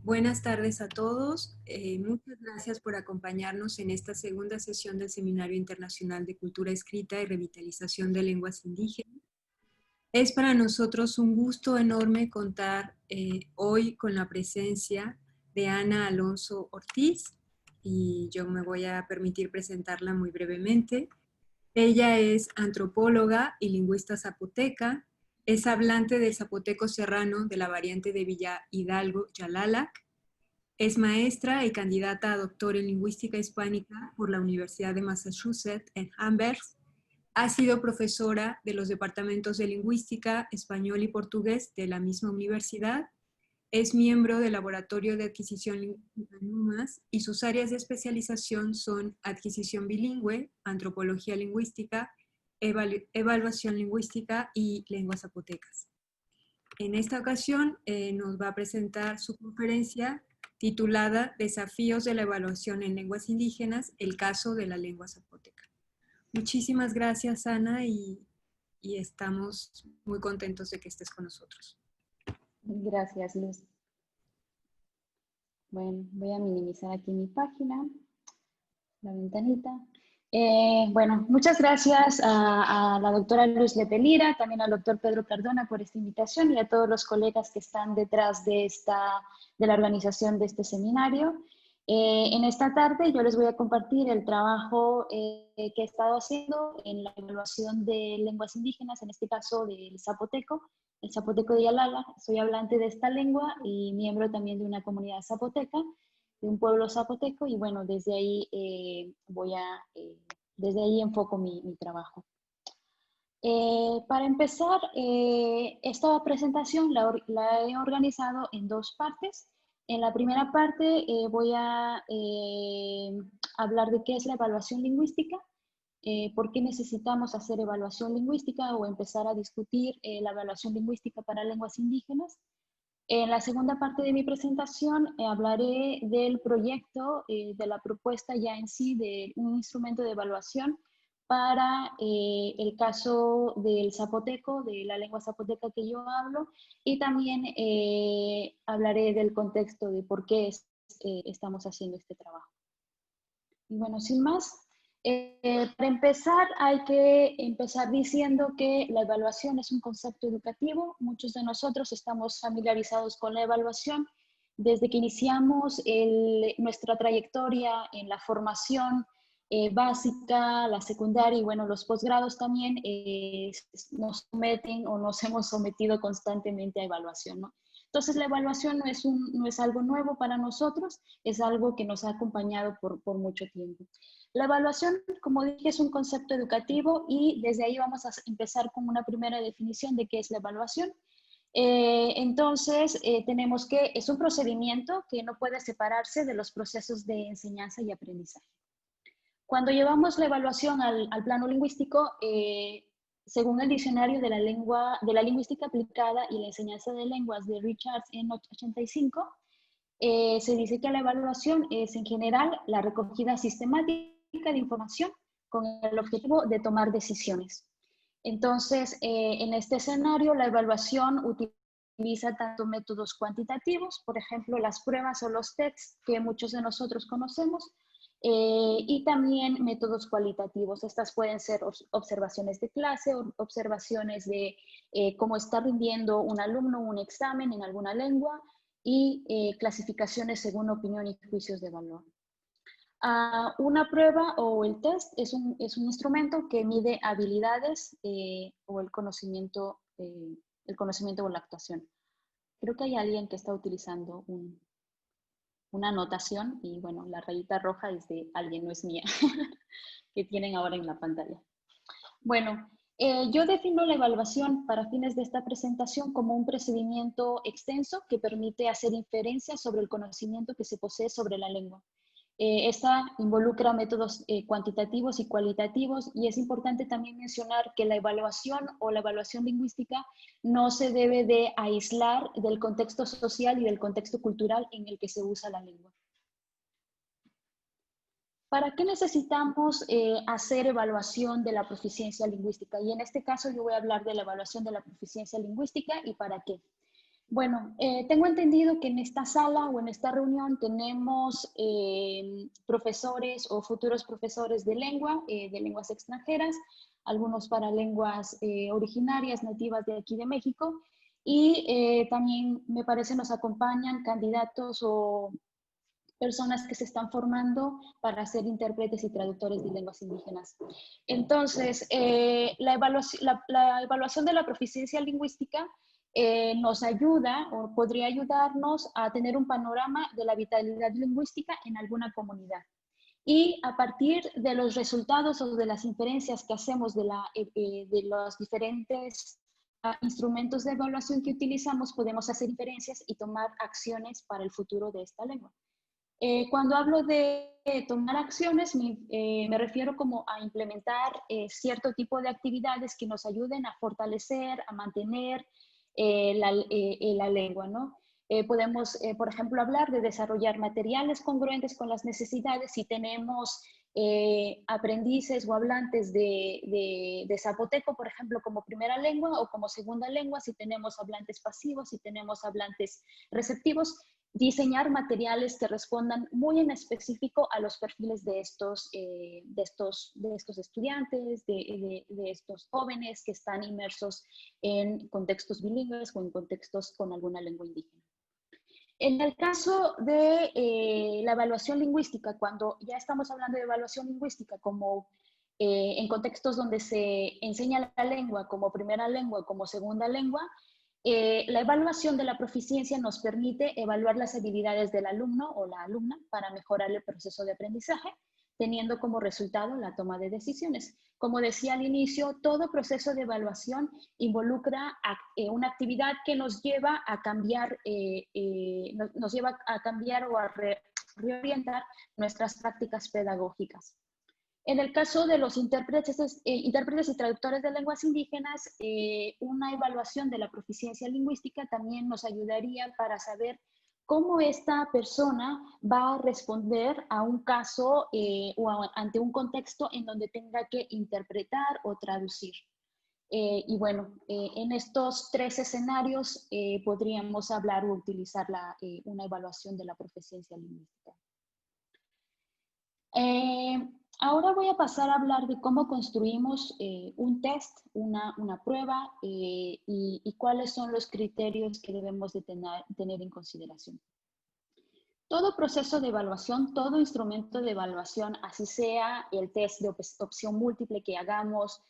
Buenas tardes a todos. Muchas gracias por acompañarnos en esta segunda sesión del Seminario Internacional de Cultura Escrita y Revitalización de Lenguas Indígenas. Es para nosotros un gusto enorme contar hoy con la presencia de Ana Alonso Ortiz, y yo me voy a permitir presentarla muy brevemente. Ella es antropóloga y lingüista zapoteca, es hablante del zapoteco serrano de la variante de Villa Hidalgo, Yalalac. Es maestra y candidata a doctor en lingüística hispánica por la Universidad de Massachusetts en Amherst. Ha sido profesora de los departamentos de lingüística, español y portugués de la misma universidad. Es miembro del Laboratorio de Adquisición Lingüística NUMAS y sus áreas de especialización son adquisición bilingüe, antropología lingüística, evaluación lingüística y lenguas zapotecas. En esta ocasión nos va a presentar su conferencia titulada Desafíos de la evaluación en lenguas indígenas, el caso de la lengua zapoteca. Muchísimas gracias, Ana, y estamos muy contentos de que estés con nosotros. Gracias, Luz. Bueno, voy a minimizar aquí mi página, la ventanita. Bueno, muchas gracias a la doctora Luz Lepelira, también al doctor Pedro Cardona por esta invitación y a todos los colegas que están detrás de la organización de este seminario. En esta tarde yo les voy a compartir el trabajo que he estado haciendo en la evaluación de lenguas indígenas, en este caso del zapoteco, el zapoteco de Yalala. Soy hablante de esta lengua y miembro también de una comunidad zapoteca, de un pueblo zapoteco, y bueno, desde ahí desde ahí enfoco mi trabajo. Para empezar, esta presentación la he organizado en dos partes. En la primera parte voy a hablar de qué es la evaluación lingüística, por qué necesitamos hacer evaluación lingüística o empezar a discutir la evaluación lingüística para lenguas indígenas. En la segunda parte de mi presentación hablaré del proyecto, de la propuesta ya en sí, de un instrumento de evaluación para el caso del zapoteco, de la lengua zapoteca que yo hablo, y también hablaré del contexto de por qué estamos haciendo este trabajo. Y bueno, sin más, para empezar, hay que empezar diciendo que la evaluación es un concepto educativo. Muchos de nosotros estamos familiarizados con la evaluación desde que iniciamos nuestra trayectoria en la formación básica, la secundaria y bueno, los posgrados también nos someten o nos hemos sometido constantemente a evaluación, ¿no? Entonces, la evaluación no es algo nuevo para nosotros, es algo que nos ha acompañado por mucho tiempo. La evaluación, como dije, es un concepto educativo y desde ahí vamos a empezar con una primera definición de qué es la evaluación. Entonces, tenemos que es un procedimiento que no puede separarse de los procesos de enseñanza y aprendizaje. Cuando llevamos la evaluación al plano lingüístico, según el diccionario de la lingüística aplicada y la enseñanza de lenguas de Richards en 85, se dice que la evaluación es en general la recogida sistemática de información con el objetivo de tomar decisiones. Entonces, en este escenario, la evaluación utiliza tanto métodos cuantitativos, por ejemplo, las pruebas o los tests que muchos de nosotros conocemos, y también métodos cualitativos. Estas pueden ser observaciones de clase, observaciones de cómo está rindiendo un alumno un examen en alguna lengua y clasificaciones según opinión y juicios de valor. Una prueba o el test es un instrumento que mide habilidades o el conocimiento o la actuación. Creo que hay alguien que está utilizando una anotación y bueno, la rayita roja es de alguien, no es mía, que tienen ahora en la pantalla. Bueno, yo defino la evaluación para fines de esta presentación como un procedimiento extenso que permite hacer inferencias sobre el conocimiento que se posee sobre la lengua. Esta involucra métodos cuantitativos y cualitativos, y es importante también mencionar que la evaluación o la evaluación lingüística no se debe de aislar del contexto social y del contexto cultural en el que se usa la lengua. ¿Para qué necesitamos hacer evaluación de la proficiencia lingüística? Y en este caso yo voy a hablar de la evaluación de la proficiencia lingüística y para qué. Bueno, tengo entendido que en esta sala o en esta reunión tenemos profesores o futuros profesores de lengua, de lenguas extranjeras, algunos para lenguas originarias, nativas de aquí de México, y también me parece nos acompañan candidatos o personas que se están formando para ser intérpretes y traductores de lenguas indígenas. Entonces, la evaluación de la proficiencia lingüística nos ayuda o podría ayudarnos a tener un panorama de la vitalidad lingüística en alguna comunidad. Y a partir de los resultados o de las inferencias que hacemos de los diferentes instrumentos de evaluación que utilizamos, podemos hacer inferencias y tomar acciones para el futuro de esta lengua. Cuando hablo de tomar acciones, me refiero como a implementar cierto tipo de actividades que nos ayuden a fortalecer, a mantener la lengua, ¿no? Podemos, por ejemplo, hablar de desarrollar materiales congruentes con las necesidades si tenemos aprendices o hablantes de zapoteco, por ejemplo, como primera lengua o como segunda lengua, si tenemos hablantes pasivos, si tenemos hablantes receptivos, diseñar materiales que respondan muy en específico a los perfiles de estos estudiantes, de estos jóvenes que están inmersos en contextos bilingües o en contextos con alguna lengua indígena. En el caso de la evaluación lingüística, cuando ya estamos hablando de evaluación lingüística como en contextos donde se enseña la lengua como primera lengua, como segunda lengua, la evaluación de la proficiencia nos permite evaluar las habilidades del alumno o la alumna para mejorar el proceso de aprendizaje, teniendo como resultado la toma de decisiones. Como decía al inicio, todo proceso de evaluación involucra una actividad que nos lleva a cambiar, o a reorientar nuestras prácticas pedagógicas. En el caso de los intérpretes y traductores de lenguas indígenas, una evaluación de la proficiencia lingüística también nos ayudaría para saber cómo esta persona va a responder a un caso ante un contexto en donde tenga que interpretar o traducir. Y bueno, en estos tres escenarios podríamos hablar o utilizar una evaluación de la proficiencia lingüística. Ahora voy a pasar a hablar de cómo construimos un test, una prueba y cuáles son los criterios que debemos de tener en consideración. Todo proceso de evaluación, todo instrumento de evaluación, así sea el test de opción múltiple que hagamos,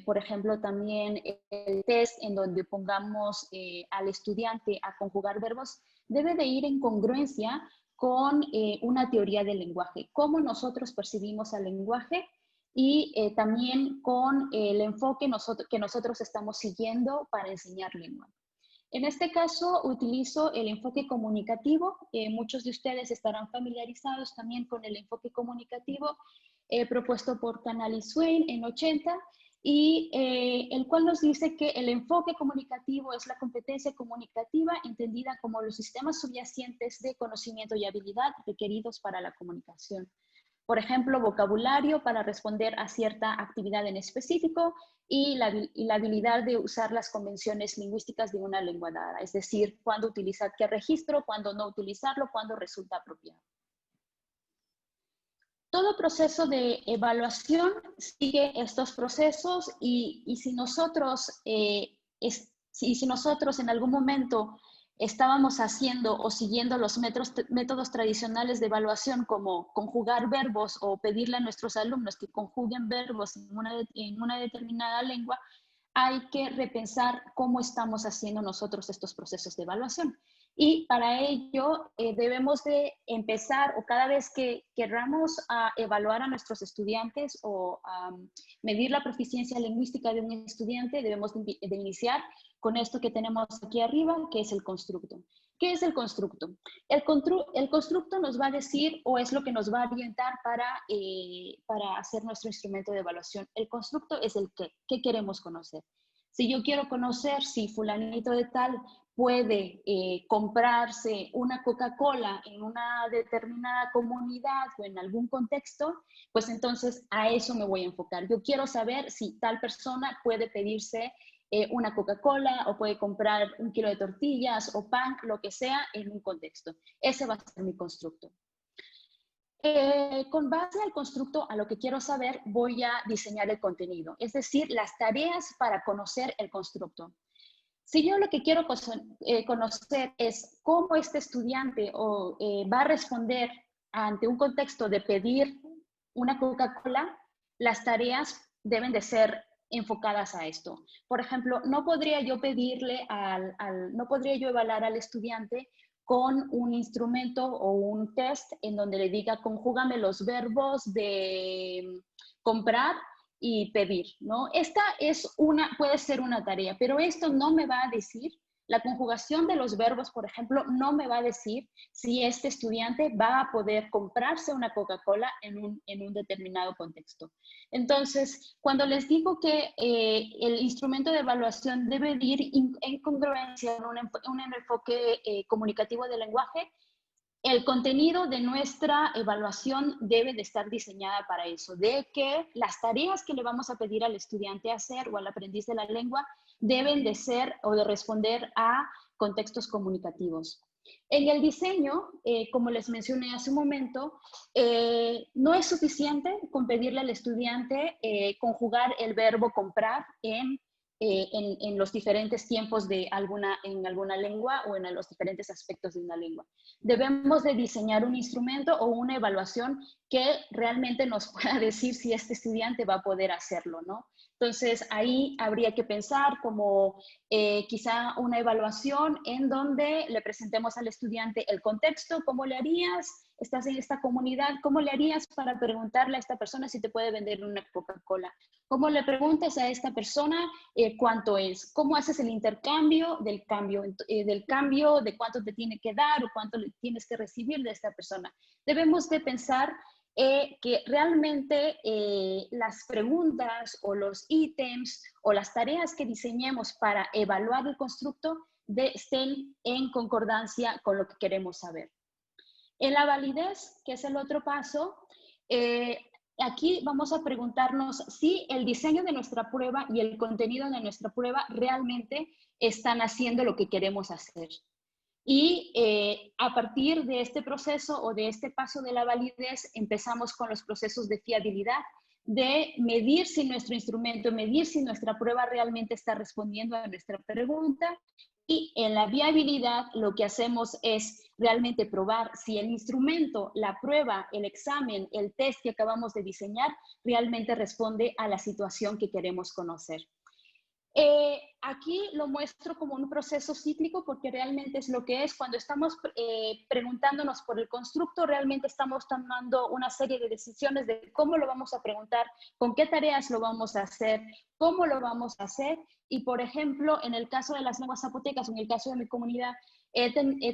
por ejemplo, también el test en donde pongamos al estudiante a conjugar verbos, debe de ir en congruencia con una teoría del lenguaje, cómo nosotros percibimos al lenguaje y también con el enfoque que nosotros estamos siguiendo para enseñar lengua. En este caso utilizo el enfoque comunicativo. Muchos de ustedes estarán familiarizados también con el enfoque comunicativo propuesto por Canal y Swain en 80 y el cual nos dice que el enfoque comunicativo es la competencia comunicativa entendida como los sistemas subyacentes de conocimiento y habilidad requeridos para la comunicación. Por ejemplo, vocabulario para responder a cierta actividad en específico y la habilidad de usar las convenciones lingüísticas de una lengua dada, es decir, cuándo utilizar qué registro, cuándo no utilizarlo, cuándo resulta apropiado. Todo proceso de evaluación sigue estos procesos y si nosotros en algún momento estábamos haciendo o siguiendo los métodos tradicionales de evaluación como conjugar verbos o pedirle a nuestros alumnos que conjuguen verbos en una determinada lengua, hay que repensar cómo estamos haciendo nosotros estos procesos de evaluación. Y para ello debemos de empezar, o cada vez que queramos evaluar a nuestros estudiantes o medir la proficiencia lingüística de un estudiante, debemos de iniciar con esto que tenemos aquí arriba, que es el constructo. ¿Qué es el constructo? El constructo nos va a decir, o es lo que nos va a orientar para hacer nuestro instrumento de evaluación. El constructo es el qué queremos conocer. Si yo quiero conocer si fulanito de tal puede comprarse una Coca-Cola en una determinada comunidad o en algún contexto, pues entonces a eso me voy a enfocar. Yo quiero saber si tal persona puede pedirse una Coca-Cola o puede comprar 1 kilo de tortillas o pan, lo que sea en un contexto. Ese va a ser mi constructo. Con base al constructo, a lo que quiero saber, voy a diseñar el contenido, es decir, las tareas para conocer el constructo. Si yo lo que quiero conocer es cómo este estudiante va a responder ante un contexto de pedir una Coca-Cola, las tareas deben de ser enfocadas a esto. Por ejemplo, no podría yo no podría yo evaluar al estudiante con un instrumento o un test en donde le diga conjúgame los verbos de comprar y pedir, ¿no? Esta puede ser una tarea, pero esto no me va a decir, la conjugación de los verbos, por ejemplo, no me va a decir si este estudiante va a poder comprarse una Coca-Cola en un determinado contexto. Entonces, cuando les digo que el instrumento de evaluación debe ir en congruencia en un enfoque comunicativo del lenguaje, el contenido de nuestra evaluación debe de estar diseñada para eso, de que las tareas que le vamos a pedir al estudiante hacer o al aprendiz de la lengua deben de ser o de responder a contextos comunicativos. En el diseño, como les mencioné hace un momento, no es suficiente con pedirle al estudiante conjugar el verbo comprar en los diferentes tiempos en alguna lengua o en los diferentes aspectos de una lengua. Debemos de diseñar un instrumento o una evaluación que realmente nos pueda decir si este estudiante va a poder hacerlo, ¿no? Entonces, ahí habría que pensar como quizá una evaluación en donde le presentemos al estudiante el contexto, cómo le harías, estás en esta comunidad, cómo le harías para preguntarle a esta persona si te puede vender una Coca-Cola. ¿Cómo le preguntas a esta persona cuánto es? ¿Cómo haces el intercambio del cambio, de cuánto te tiene que dar o cuánto le tienes que recibir de esta persona? Debemos de pensar que realmente las preguntas o los ítems o las tareas que diseñemos para evaluar el constructo estén en concordancia con lo que queremos saber. En la validez, que es el otro paso, aquí vamos a preguntarnos si el diseño de nuestra prueba y el contenido de nuestra prueba realmente están haciendo lo que queremos hacer. Y a partir de este proceso o de este paso de la validez, empezamos con los procesos de fiabilidad, de medir si nuestro instrumento, medir si nuestra prueba realmente está respondiendo a nuestra pregunta. Y en la viabilidad lo que hacemos es realmente probar si el instrumento, la prueba, el examen, el test que acabamos de diseñar realmente responde a la situación que queremos conocer. Aquí lo muestro como un proceso cíclico porque realmente es lo que es. Cuando estamos preguntándonos por el constructo, realmente estamos tomando una serie de decisiones de cómo lo vamos a preguntar, con qué tareas lo vamos a hacer, cómo lo vamos a hacer. Y, por ejemplo, en el caso de las lenguas zapotecas, en el caso de mi comunidad,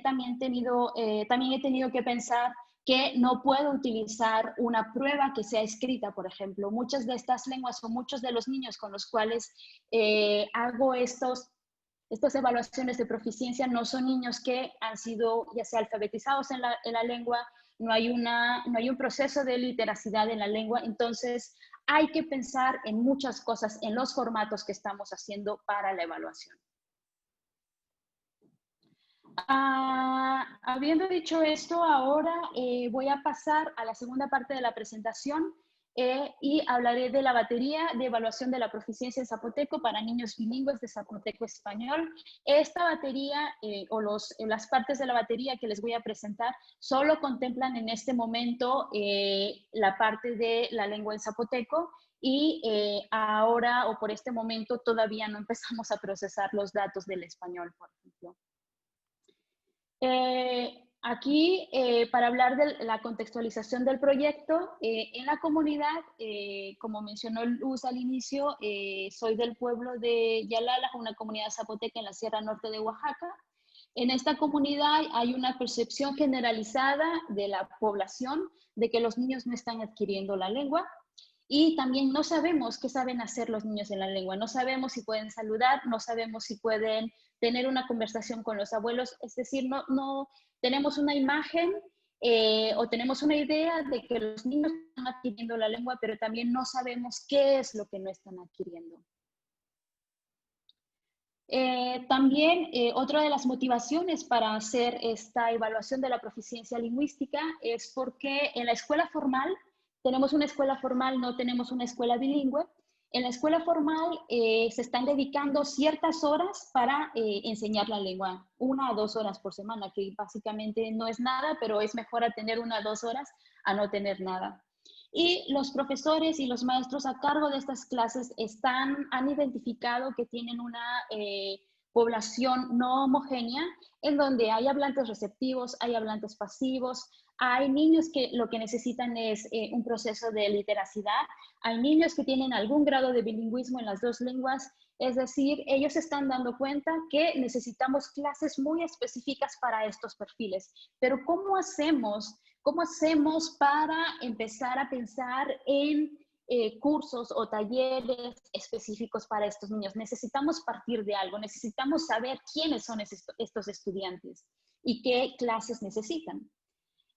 también he tenido que pensar que no puedo utilizar una prueba que sea escrita, por ejemplo. Muchas de estas lenguas o muchos de los niños con los cuales hago estas evaluaciones de proficiencia no son niños que han sido ya sea alfabetizados en la lengua, no hay un proceso de literacidad en la lengua, entonces hay que pensar en muchas cosas, en los formatos que estamos haciendo para la evaluación. Habiendo dicho esto, ahora voy a pasar a la segunda parte de la presentación y hablaré de la batería de evaluación de la proficiencia en zapoteco para niños bilingües de zapoteco español. Esta batería las partes de la batería que les voy a presentar solo contemplan en este momento la parte de la lengua en zapoteco y ahora o por este momento todavía no empezamos a procesar los datos del español, por ejemplo. Aquí, para hablar de la contextualización del proyecto, en la comunidad, como mencionó Luz al inicio, soy del pueblo de Yalala, una comunidad zapoteca en la Sierra Norte de Oaxaca. En esta comunidad hay una percepción generalizada de la población de que los niños no están adquiriendo la lengua. Y también no sabemos qué saben hacer los niños en la lengua, no sabemos si pueden saludar, no sabemos si pueden tener una conversación con los abuelos, es decir, no tenemos una imagen o tenemos una idea de que los niños están adquiriendo la lengua, pero también no sabemos qué es lo que no están adquiriendo. También otra de las motivaciones para hacer esta evaluación de la proficiencia lingüística es porque en la escuela formal, tenemos una escuela formal, no tenemos una escuela bilingüe. En la escuela formal se están dedicando ciertas horas para enseñar la lengua, 1 a 2 horas por semana, que básicamente no es nada, pero es mejor a tener 1 a 2 horas a no tener nada. Y los profesores y los maestros a cargo de estas clases han identificado que tienen una población no homogénea, en donde hay hablantes receptivos, hay hablantes pasivos, hay niños que lo que necesitan es un proceso de literacidad, hay niños que tienen algún grado de bilingüismo en las dos lenguas, es decir, ellos están dando cuenta que necesitamos clases muy específicas para estos perfiles. Pero ¿cómo hacemos? ¿Cómo hacemos para empezar a pensar en cursos o talleres específicos para estos niños? Necesitamos partir de algo, necesitamos saber quiénes son estos estudiantes y qué clases necesitan.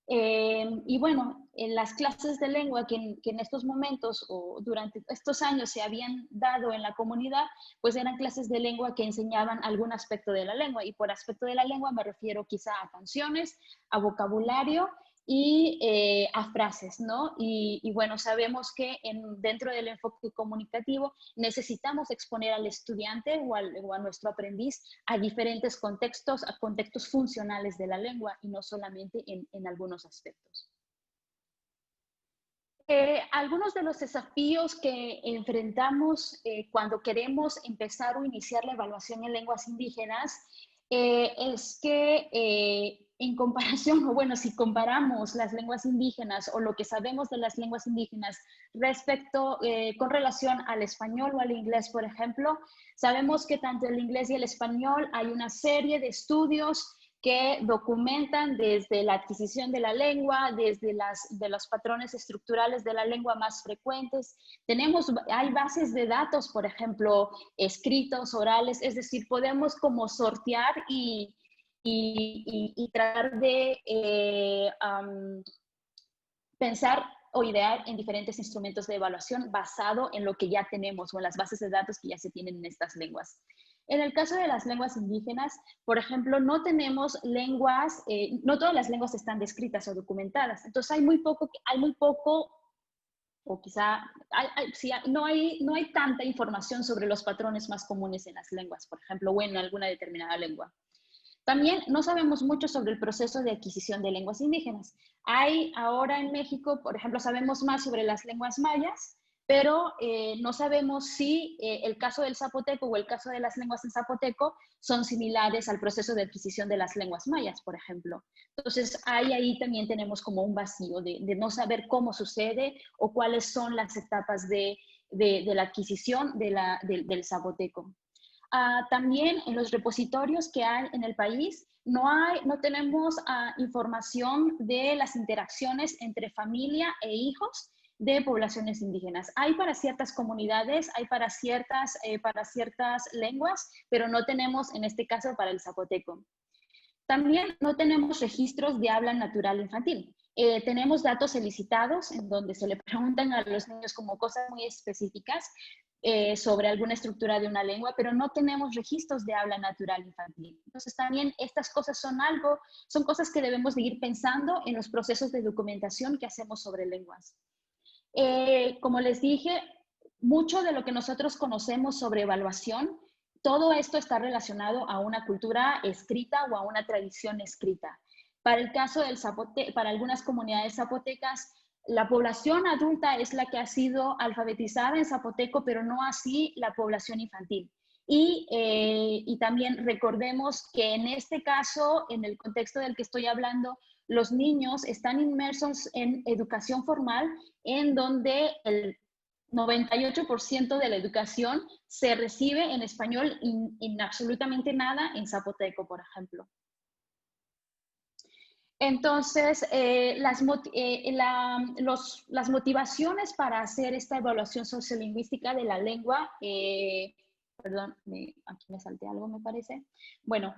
Y bueno, en las clases de lengua que en estos momentos o durante estos años se habían dado en la comunidad, pues eran clases de lengua que enseñaban algún aspecto de la lengua. Y por aspecto de la lengua me refiero quizá a canciones, a vocabulario y a frases, ¿no? Y bueno, sabemos que dentro del enfoque comunicativo necesitamos exponer al estudiante o a nuestro aprendiz a diferentes contextos, a contextos funcionales de la lengua y no solamente en algunos aspectos. Algunos de los desafíos que enfrentamos cuando queremos empezar o iniciar la evaluación en lenguas indígenas es que en comparación, o bueno, si comparamos las lenguas indígenas o lo que sabemos de las lenguas indígenas respecto, con relación al español o al inglés, por ejemplo, sabemos que tanto el inglés y el español hay una serie de estudios que documentan desde la adquisición de la lengua, desde de los patrones estructurales de la lengua más frecuentes. Hay bases de datos, por ejemplo, escritos, orales, es decir, podemos como sortear y tratar de pensar o idear en diferentes instrumentos de evaluación basado en lo que ya tenemos o en las bases de datos que ya se tienen en estas lenguas. En el caso de las lenguas indígenas, por ejemplo, no tenemos lenguas, no todas las lenguas están descritas o documentadas. Entonces hay muy poco o quizá sí, no hay tanta información sobre los patrones más comunes en las lenguas, por ejemplo, o en alguna determinada lengua. También no sabemos mucho sobre el proceso de adquisición de lenguas indígenas. Hay ahora en México, por ejemplo, sabemos más sobre las lenguas mayas, pero no sabemos si el caso del zapoteco o el caso de las lenguas en zapoteco son similares al proceso de adquisición de las lenguas mayas, por ejemplo. Entonces, ahí también tenemos como un vacío de no saber cómo sucede o cuáles son las etapas de la adquisición del zapoteco. También en los repositorios que hay en el país no tenemos información de las interacciones entre familia e hijos de poblaciones indígenas. Hay para ciertas comunidades, hay para ciertas lenguas, pero no tenemos en este caso para el zapoteco. También no tenemos registros de habla natural infantil. Tenemos datos solicitados en donde se le preguntan a los niños como cosas muy específicas sobre alguna estructura de una lengua, pero no tenemos registros de habla natural infantil. Entonces también estas cosas son cosas que debemos de ir pensando en los procesos de documentación que hacemos sobre lenguas. Como les dije, mucho de lo que nosotros conocemos sobre evaluación, todo esto está relacionado a una cultura escrita o a una tradición escrita. Para el caso del para algunas comunidades zapotecas, la población adulta es la que ha sido alfabetizada en zapoteco, pero no así la población infantil. Y también recordemos que en este caso, en el contexto del que estoy hablando, los niños están inmersos en educación formal, en donde el 98% de la educación se recibe en español y en absolutamente nada en zapoteco, por ejemplo. Entonces, las motivaciones para hacer esta evaluación sociolingüística de la lengua, perdón, aquí me salté algo, me parece. Bueno,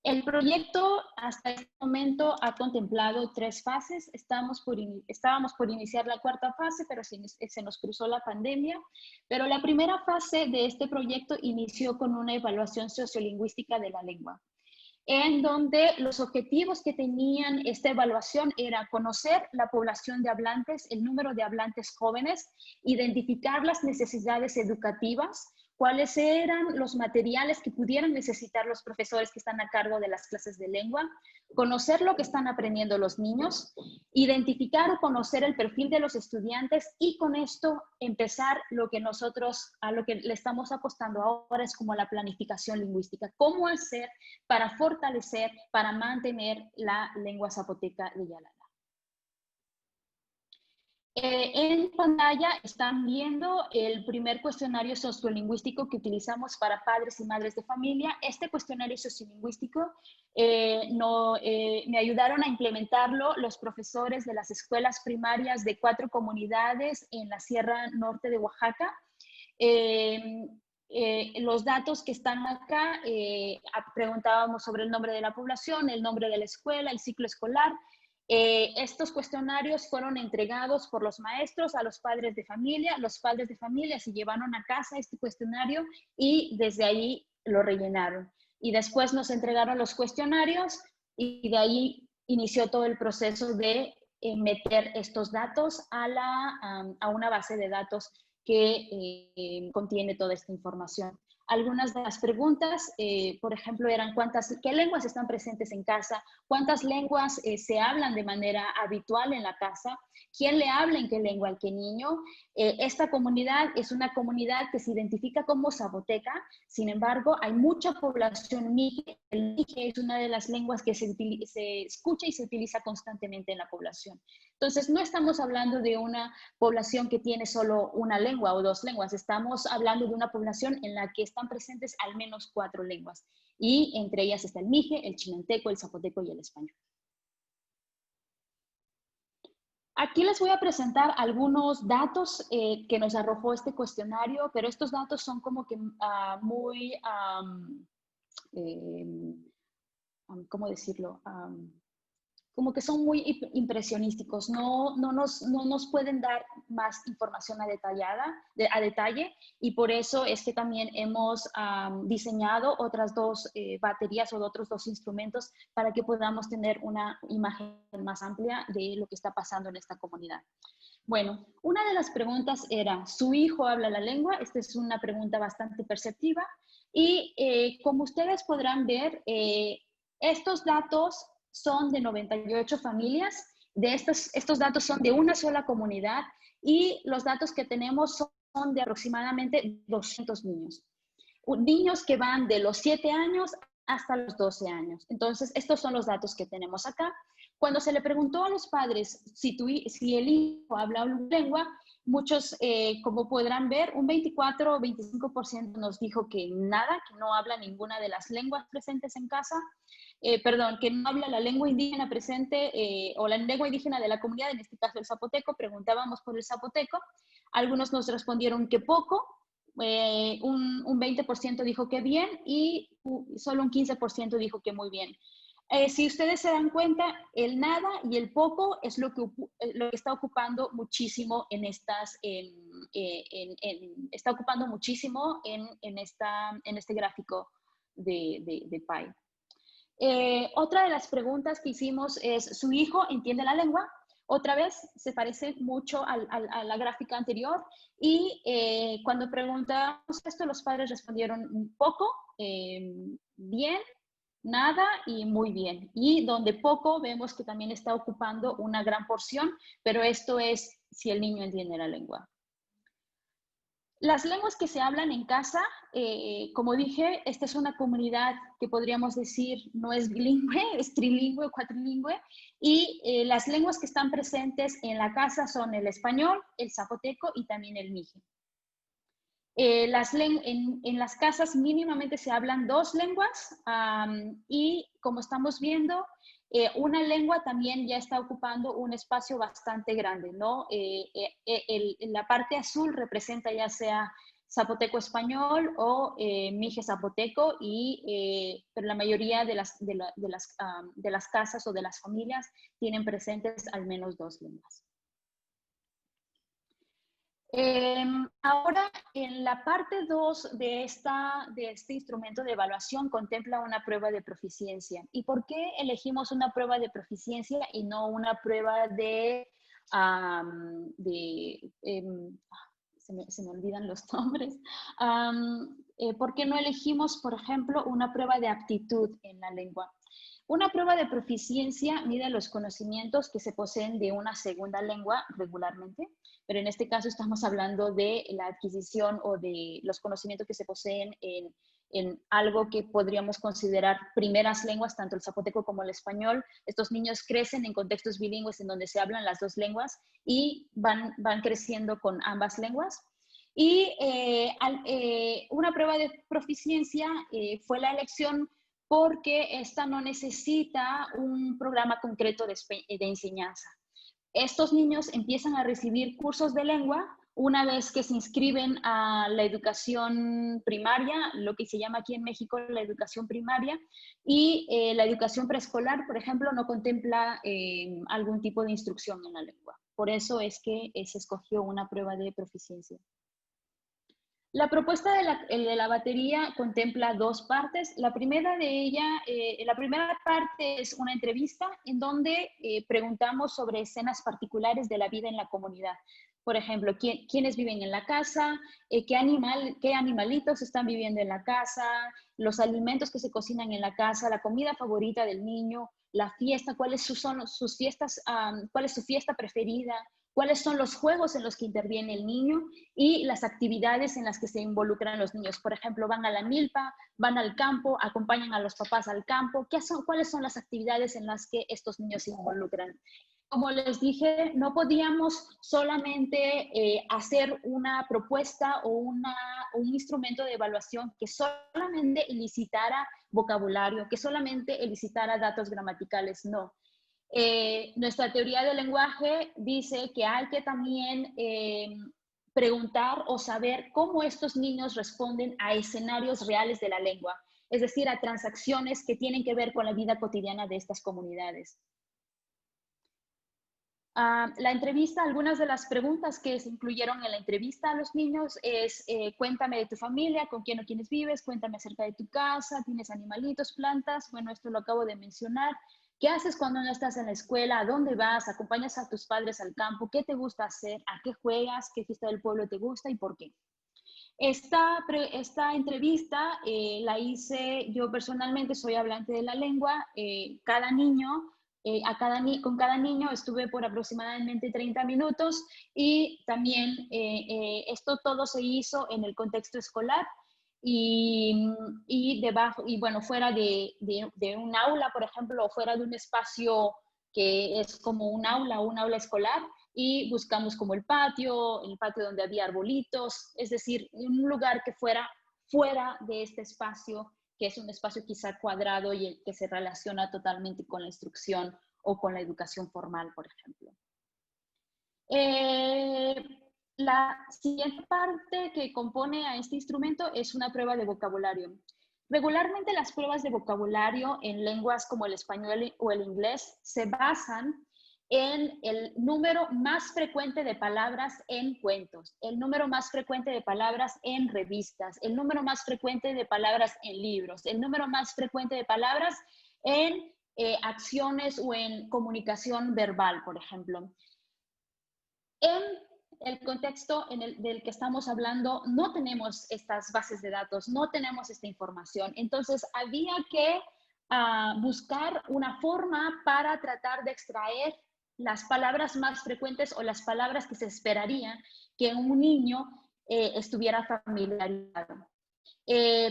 El proyecto hasta este momento ha contemplado 3 fases. Estábamos por iniciar la 4ª fase, pero se nos cruzó la pandemia. Pero la primera fase de este proyecto inició con una evaluación sociolingüística de la lengua, en donde los objetivos que tenían esta evaluación era conocer la población de hablantes, el número de hablantes jóvenes, identificar las necesidades educativas, cuáles eran los materiales que pudieran necesitar los profesores que están a cargo de las clases de lengua, conocer lo que están aprendiendo los niños, identificar o conocer el perfil de los estudiantes y con esto empezar a lo que le estamos apostando ahora es como la planificación lingüística. ¿Cómo hacer para fortalecer, para mantener la lengua zapoteca de Yalala? En pantalla están viendo el primer cuestionario sociolingüístico que utilizamos para padres y madres de familia. Este cuestionario sociolingüístico me ayudaron a implementarlo los profesores de las escuelas primarias de 4 comunidades en la Sierra Norte de Oaxaca. Los datos que están acá, preguntábamos sobre el nombre de la población, el nombre de la escuela, el ciclo escolar. Estos cuestionarios fueron entregados por los maestros a los padres de familia. Los padres de familia se llevaron a casa este cuestionario y desde ahí lo rellenaron. Y después nos entregaron los cuestionarios y de ahí inició todo el proceso de meter estos datos a una base de datos que contiene toda esta información. Algunas de las preguntas, por ejemplo, eran ¿qué lenguas están presentes en casa? ¿Cuántas lenguas se hablan de manera habitual en la casa? ¿Quién le habla en qué lengua al qué niño? Esta comunidad es una comunidad que se identifica como zapoteca, sin embargo, hay mucha población mije. El mije es una de las lenguas que se escucha y se utiliza constantemente en la población. Entonces, no estamos hablando de una población que tiene solo una lengua o 2 lenguas, estamos hablando de una población en la que están presentes al menos 4 lenguas, y entre ellas está el mije, el chinanteco, el zapoteco y el español. Aquí les voy a presentar algunos datos que nos arrojó este cuestionario, pero estos datos son como que muy, ¿cómo decirlo? Como que son muy impresionísticos, no nos pueden dar más información a detalle, y por eso es que también hemos diseñado otras 2 baterías o otros 2 instrumentos para que podamos tener una imagen más amplia de lo que está pasando en esta comunidad. Bueno, una de las preguntas era, ¿su hijo habla la lengua? Esta es una pregunta bastante perceptiva y como ustedes podrán ver, estos datos son de 98 familias. Estos datos son de una sola comunidad y los datos que tenemos son de aproximadamente 200 niños. Niños que van de los 7 años hasta los 12 años. Entonces, estos son los datos que tenemos acá. Cuando se le preguntó a los padres si el hijo habla una lengua, muchos, como podrán ver, un 24 o 25% nos dijo que nada, que no habla ninguna de las lenguas presentes en casa. Que no habla la lengua indígena presente o la lengua indígena de la comunidad, en este caso el zapoteco. Preguntábamos por el zapoteco. Algunos nos respondieron que poco, un 20% dijo que bien y solo un 15% dijo que muy bien. Si ustedes se dan cuenta, el nada y el poco es lo que está ocupando muchísimo está ocupando muchísimo en este gráfico de PAI. Otra de las preguntas que hicimos es, ¿su hijo entiende la lengua? Otra vez se parece mucho a la gráfica anterior y cuando preguntamos esto, los padres respondieron un poco, bien, nada y muy bien. Y donde poco vemos que también está ocupando una gran porción, pero esto es si el niño entiende la lengua. Las lenguas que se hablan en casa, como dije, esta es una comunidad que podríamos decir no es bilingüe, es trilingüe o cuatrilingüe, y las lenguas que están presentes en la casa son el español, el zapoteco y también el mije. En las casas mínimamente se hablan 2 lenguas y como estamos viendo, una lengua también ya está ocupando un espacio bastante grande, ¿no? La parte azul representa ya sea zapoteco español o mije zapoteco, pero la mayoría de las casas o de las familias tienen presentes al menos 2 lenguas. Ahora, en la parte 2 de este instrumento de evaluación contempla una prueba de proficiencia. ¿Y por qué elegimos una prueba de proficiencia y no una prueba se me olvidan los nombres? ¿Por qué no elegimos, por ejemplo, una prueba de aptitud en la lengua? Una prueba de proficiencia mide los conocimientos que se poseen de una segunda lengua regularmente, pero en este caso estamos hablando de la adquisición o de los conocimientos que se poseen en algo que podríamos considerar primeras lenguas, tanto el zapoteco como el español. Estos niños crecen en contextos bilingües en donde se hablan las 2 lenguas y van creciendo con ambas lenguas. Y una prueba de proficiencia fue la elección porque esta no necesita un programa concreto de enseñanza. Estos niños empiezan a recibir cursos de lengua una vez que se inscriben a la educación primaria, lo que se llama aquí en México la educación primaria, y la educación preescolar, por ejemplo, no contempla algún tipo de instrucción en la lengua. Por eso es que se escogió una prueba de proficiencia. La propuesta de la batería contempla 2 partes. La primera de ella, la primera parte es una entrevista en donde preguntamos sobre escenas particulares de la vida en la comunidad. Por ejemplo, quiénes viven en la casa, qué animalitos están viviendo en la casa, los alimentos que se cocinan en la casa, la comida favorita del niño, la fiesta, cuáles son sus fiestas, cuál es su fiesta preferida, cuáles son los juegos en los que interviene el niño y las actividades en las que se involucran los niños. Por ejemplo, van a la milpa, van al campo, acompañan a los papás al campo. ¿Cuáles son las actividades en las que estos niños se involucran? Como les dije, no podíamos solamente hacer una propuesta o un instrumento de evaluación que solamente elicitara vocabulario, que solamente elicitara datos gramaticales, no. Nuestra teoría del lenguaje dice que hay que también preguntar o saber cómo estos niños responden a escenarios reales de la lengua, es decir, a transacciones que tienen que ver con la vida cotidiana de estas comunidades. La entrevista, algunas de las preguntas que se incluyeron en la entrevista a los niños es cuéntame de tu familia, con quién o quiénes vives, cuéntame acerca de tu casa, tienes animalitos, plantas, bueno, esto lo acabo de mencionar. ¿Qué haces cuando no estás en la escuela? ¿A dónde vas? ¿Acompañas a tus padres al campo? ¿Qué te gusta hacer? ¿A qué juegas? ¿Qué fiesta del pueblo te gusta y por qué? Esta entrevista la hice yo personalmente, soy hablante de la lengua. Cada niño, con cada niño estuve por aproximadamente 30 minutos y también esto todo se hizo en el contexto escolar. Y bueno, fuera de un aula, por ejemplo, o fuera de un espacio que es como un aula escolar, y buscamos como el patio donde había arbolitos, es decir, un lugar que fuera fuera de este espacio, que es un espacio quizá cuadrado y el que se relaciona totalmente con la instrucción o con la educación formal, por ejemplo. La siguiente parte que compone a este instrumento es una prueba de vocabulario. Regularmente las pruebas de vocabulario en lenguas como el español o el inglés se basan en el número más frecuente de palabras en cuentos, el número más frecuente de palabras en revistas, el número más frecuente de palabras en libros, el número más frecuente de palabras en acciones o en comunicación verbal, por ejemplo. En el contexto del que estamos hablando, no tenemos estas bases de datos, no tenemos esta información. Entonces, había que buscar una forma para tratar de extraer las palabras más frecuentes o las palabras que se esperaría que un niño estuviera familiarizado.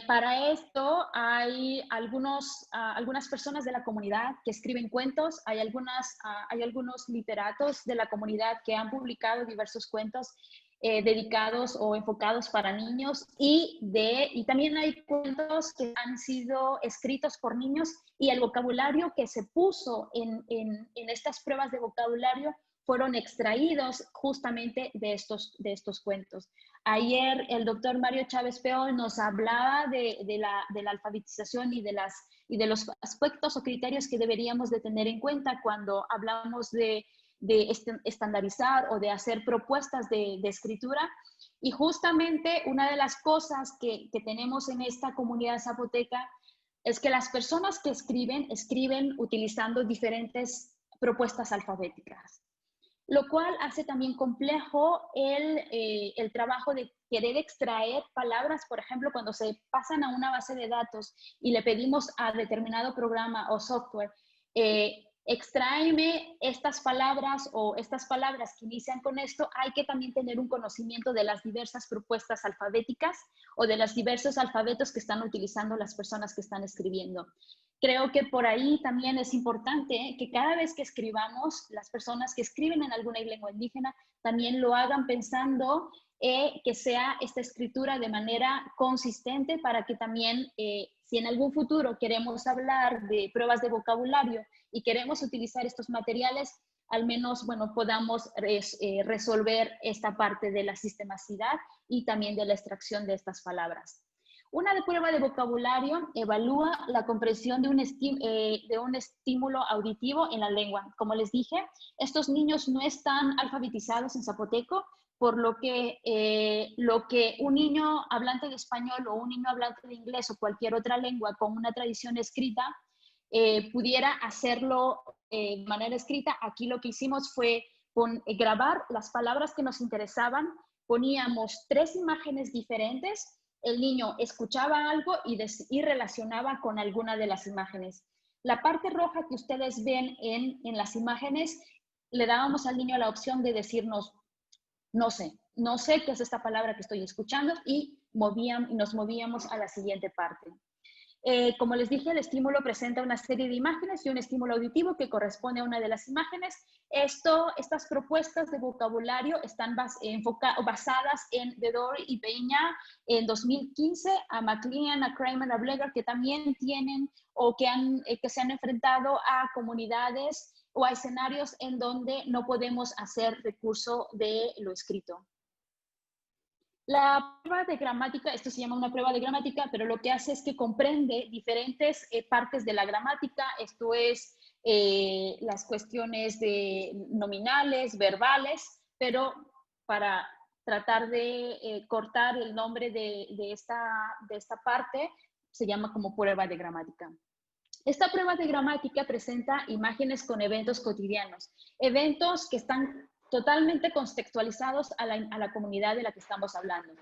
Para esto hay algunas personas de la comunidad que escriben cuentos, hay algunos literatos de la comunidad que han publicado diversos cuentos dedicados o enfocados para niños y también hay cuentos que han sido escritos por niños y el vocabulario que se puso en estas pruebas de vocabulario fueron extraídos justamente de estos cuentos. Ayer el doctor Mario Chávez Peol nos hablaba de la alfabetización y de los aspectos o criterios que deberíamos de tener en cuenta cuando hablamos de estandarizar o de hacer propuestas de escritura. Y justamente una de las cosas que tenemos en esta comunidad zapoteca es que las personas que escriben utilizando diferentes propuestas alfabéticas, lo cual hace también complejo el trabajo de querer extraer palabras. Por ejemplo, cuando se pasan a una base de datos y le pedimos a determinado programa o software, extráeme estas palabras o estas palabras que inician con esto, hay que también tener un conocimiento de las diversas propuestas alfabéticas o de los diversos alfabetos que están utilizando las personas que están escribiendo. Creo que por ahí también es importante que cada vez que escribamos, las personas que escriben en alguna lengua indígena también lo hagan pensando que sea esta escritura de manera consistente para que también, si en algún futuro queremos hablar de pruebas de vocabulario y queremos utilizar estos materiales, al menos, bueno, podamos resolver esta parte de la sistematicidad y también de la extracción de estas palabras. Una prueba de vocabulario evalúa la comprensión de un estímulo auditivo en la lengua. Como les dije, estos niños no están alfabetizados en zapoteco, por lo que un niño hablante de español o un niño hablante de inglés o cualquier otra lengua con una tradición escrita pudiera hacerlo de manera escrita. Aquí lo que hicimos fue grabar las palabras que nos interesaban, poníamos 3 imágenes diferentes, el niño escuchaba algo y relacionaba con alguna de las imágenes. La parte roja que ustedes ven en las imágenes, le dábamos al niño la opción de decirnos, no sé qué es esta palabra que estoy escuchando, y nos movíamos a la siguiente parte. Como les dije, el estímulo presenta una serie de imágenes y un estímulo auditivo que corresponde a una de las imágenes. Estas propuestas de vocabulario están basadas en Bedore y Peña en 2015, a McLean, a Kramer, a Blegar, que también tienen o que se han enfrentado a comunidades o a escenarios en donde no podemos hacer recurso de lo escrito. La prueba de gramática, esto se llama una prueba de gramática, pero lo que hace es que comprende diferentes partes de la gramática. Esto es las cuestiones de nominales, verbales, pero para tratar de cortar el nombre de esta parte, se llama como prueba de gramática. Esta prueba de gramática presenta imágenes con eventos cotidianos, eventos que están totalmente contextualizados a la comunidad de la que estamos hablando.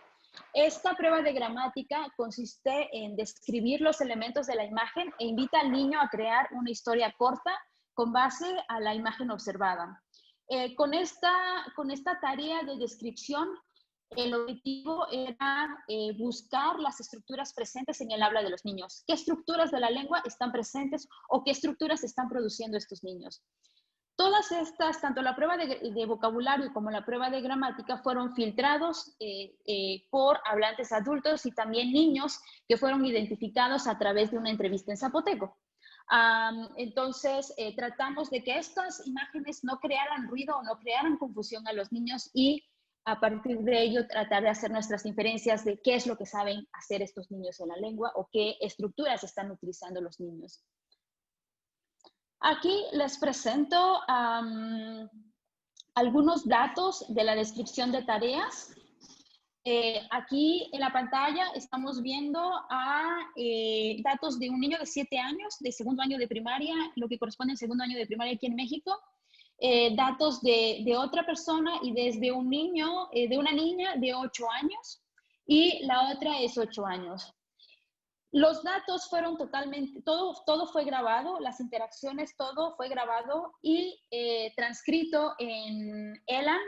Esta prueba de gramática consiste en describir los elementos de la imagen e invita al niño a crear una historia corta con base a la imagen observada. Con esta tarea de descripción, el objetivo era buscar las estructuras presentes en el habla de los niños. ¿Qué estructuras de la lengua están presentes o qué estructuras están produciendo estos niños? Todas estas, tanto la prueba de vocabulario como la prueba de gramática, fueron filtrados por hablantes adultos y también niños que fueron identificados a través de una entrevista en zapoteco. Entonces, tratamos de que estas imágenes no crearan ruido o no crearan confusión a los niños y a partir de ello tratar de hacer nuestras inferencias de qué es lo que saben hacer estos niños en la lengua o qué estructuras están utilizando los niños. Aquí les presento algunos datos de la descripción de tareas. Aquí en la pantalla estamos viendo datos de un niño de 7 años, de segundo año de primaria, lo que corresponde al segundo año de primaria aquí en México. Datos de otra persona y desde un niño, de una niña de 8 años y la otra es 8 años. Los datos fueron totalmente, todo fue grabado, las interacciones, todo fue grabado y transcrito en ELAN,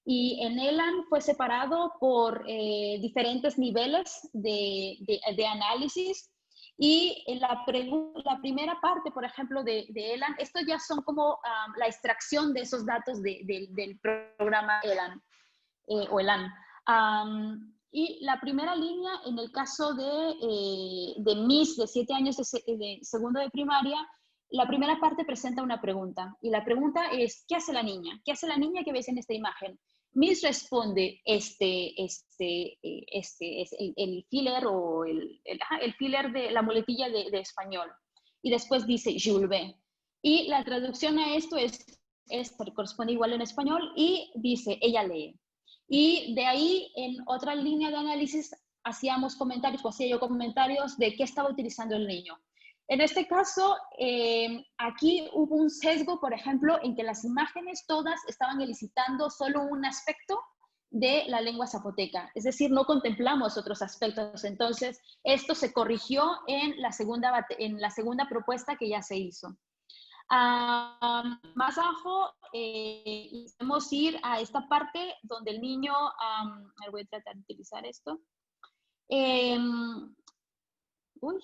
y en ELAN fue separado por diferentes niveles de análisis. Y en la primera parte, por ejemplo, de ELAN, estos ya son como la extracción de esos datos del programa ELAN o ELAN. Y la primera línea, en el caso de Miss, de 7 años de segundo de primaria, la primera parte presenta una pregunta. Y la pregunta es, ¿qué hace la niña? ¿Qué hace la niña que ves en esta imagen? Miss responde es el filler o el filler de la muletilla de español. Y después dice Jules Verne. Y la traducción a esto corresponde igual en español y dice ella lee. Y de ahí, en otra línea de análisis, hacía yo comentarios de qué estaba utilizando el niño. En este caso, aquí hubo un sesgo, por ejemplo, en que las imágenes todas estaban elicitando solo un aspecto de la lengua zapoteca, es decir, no contemplamos otros aspectos. Entonces, esto se corrigió en la segunda propuesta que ya se hizo. Más abajo, podemos ir a esta parte donde el niño, voy a tratar de utilizar esto. Uy.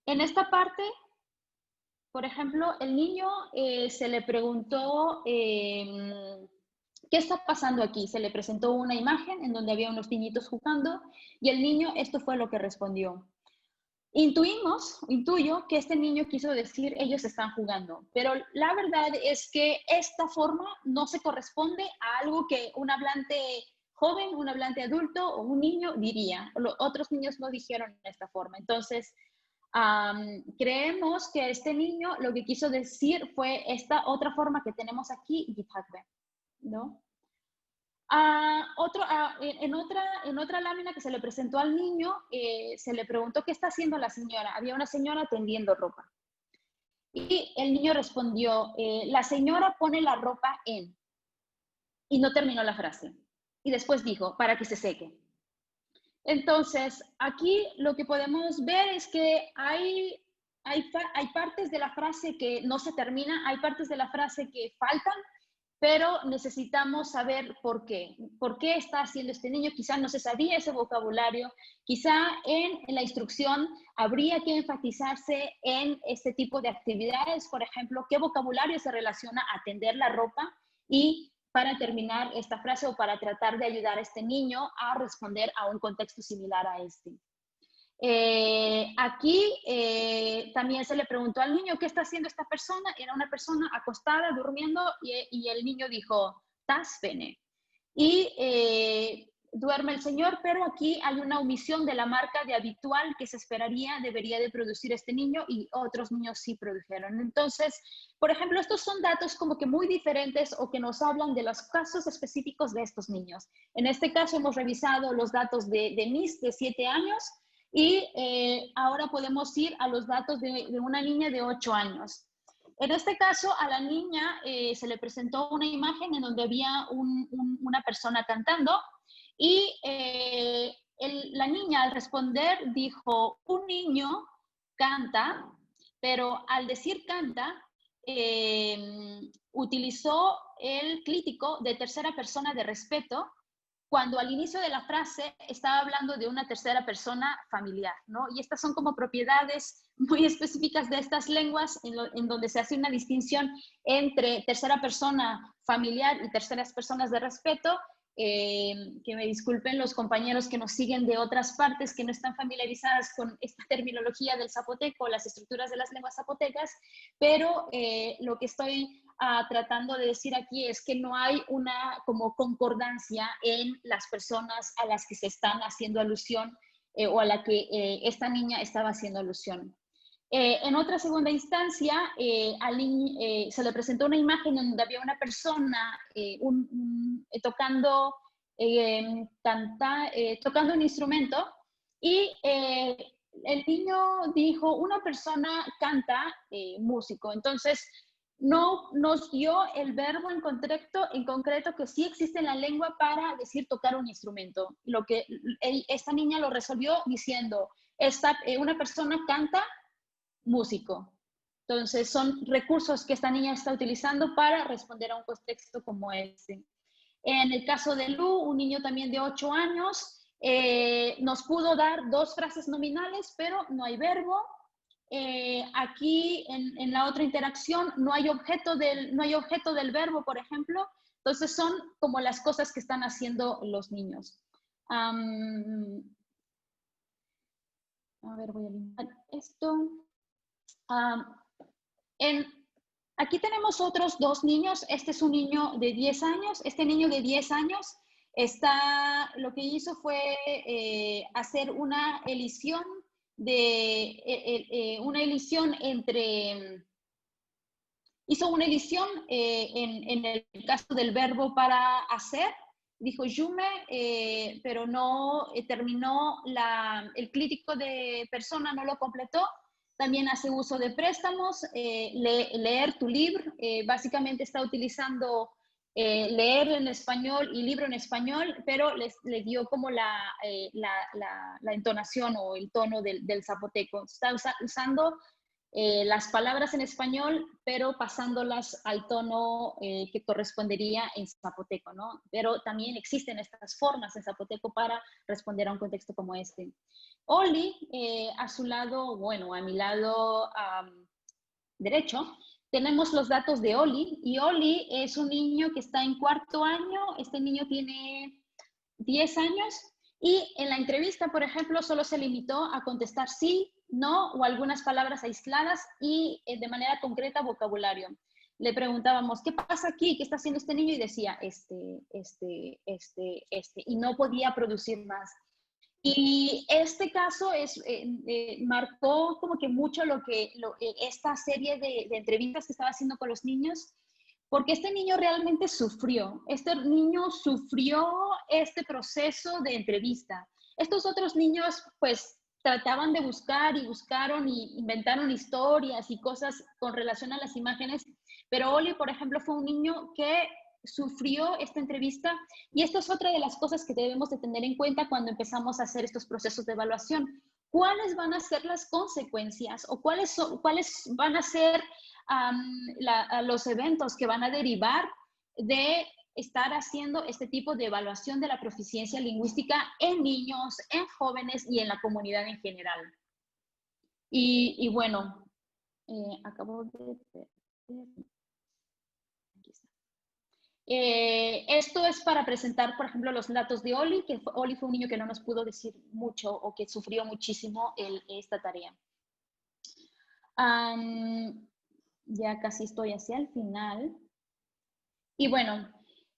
En esta parte, por ejemplo, el niño se le preguntó qué está pasando aquí. Se le presentó una imagen en donde había unos niñitos jugando y el niño esto fue lo que respondió. Intuyo que este niño quiso decir ellos están jugando, pero la verdad es que esta forma no se corresponde a algo que un hablante joven, un hablante adulto o un niño diría. Los otros niños no dijeron de esta forma. Entonces, creemos que este niño lo que quiso decir fue esta otra forma que tenemos aquí, ¿no? En otra lámina que se le presentó al niño, se le preguntó qué está haciendo la señora. Había una señora tendiendo ropa. Y el niño respondió, la señora pone la ropa en. Y no terminó la frase. Y después dijo, para que se seque. Entonces, aquí lo que podemos ver es que hay partes de la frase que no se termina, hay partes de la frase que faltan, pero necesitamos saber por qué. ¿Por qué está haciendo este niño? Quizá no se sabía ese vocabulario, quizá en la instrucción habría que enfatizarse en este tipo de actividades, por ejemplo, qué vocabulario se relaciona a tender la ropa y para terminar esta frase o para tratar de ayudar a este niño a responder a un contexto similar a este. Aquí también se le preguntó al niño, ¿qué está haciendo esta persona? Era una persona acostada, durmiendo, y el niño dijo, tasfene. Y duerme el señor, pero aquí hay una omisión de la marca de habitual que se esperaría, debería de producir este niño, y otros niños sí produjeron. Entonces, por ejemplo, estos son datos como que muy diferentes o que nos hablan de los casos específicos de estos niños. En este caso hemos revisado los datos de Miss de 7 años, y ahora podemos ir a los datos de una niña de 8 años. En este caso, a la niña se le presentó una imagen en donde había una persona cantando y la niña al responder dijo, un niño canta, pero al decir canta, utilizó el clítico de tercera persona de respeto cuando al inicio de la frase estaba hablando de una tercera persona familiar, ¿no? Y estas son como propiedades muy específicas de estas lenguas en donde se hace una distinción entre tercera persona familiar y terceras personas de respeto. Que me disculpen los compañeros que nos siguen de otras partes que no están familiarizadas con esta terminología del zapoteco, las estructuras de las lenguas zapotecas, pero lo que estoy tratando de decir aquí es que no hay una como concordancia en las personas a las que se están haciendo alusión o a la que esta niña estaba haciendo alusión. En otra segunda instancia, se le presentó una imagen donde había una persona tocando un instrumento y el niño dijo, una persona canta músico. Entonces, no nos dio el verbo en concreto que sí existe en la lengua para decir tocar un instrumento. Lo que esta niña lo resolvió diciendo, una persona canta músico. Entonces, son recursos que esta niña está utilizando para responder a un contexto como este. En el caso de Lu, un niño también de 8 años, nos pudo dar 2 frases nominales, pero no hay verbo. Aquí en la otra interacción no hay objeto del verbo, por ejemplo. Entonces, son como las cosas que están haciendo los niños. A ver, voy a eliminar esto. En Aquí tenemos otros dos niños. Este es un niño de 10 años. Este niño de 10 años lo que hizo fue hacer una elisión hizo una elisión en el caso del verbo para hacer. Dijo yume, pero no terminó el crítico de persona, no lo completó. También hace uso de préstamos, leer tu libro, básicamente está utilizando leer en español y libro en español, pero le dio como la entonación o el tono del zapoteco. Está usando las palabras en español, pero pasándolas al tono que correspondería en zapoteco, ¿no? Pero también existen estas formas en zapoteco para responder a un contexto como este. Oli, a su lado, bueno, a mi lado derecho, tenemos los datos de Oli, y Oli es un niño que está en cuarto año. Este niño tiene 10 años, y en la entrevista, por ejemplo, solo se limitó a contestar sí, no o algunas palabras aisladas y de manera concreta vocabulario. Le preguntábamos, ¿qué pasa aquí? ¿Qué está haciendo este niño? Y decía, y no podía producir más. Y este caso marcó como que mucho esta serie de entrevistas que estaba haciendo con los niños, porque este niño realmente sufrió. Este niño sufrió este proceso de entrevista. Estos otros niños, pues, trataban de buscar y buscaron y inventaron historias y cosas con relación a las imágenes, pero Oli, por ejemplo, fue un niño que sufrió esta entrevista, y esto es otra de las cosas que debemos de tener en cuenta cuando empezamos a hacer estos procesos de evaluación. ¿Cuáles van a ser las consecuencias o cuáles van a ser los eventos que van a derivar de estar haciendo este tipo de evaluación de la proficiencia lingüística en niños, en jóvenes y en la comunidad en general? Y bueno, acabo de ver. Esto es para presentar, por ejemplo, los datos de Oli, que Oli fue un niño que no nos pudo decir mucho o que sufrió muchísimo esta tarea. Ya casi estoy hacia el final. Y bueno,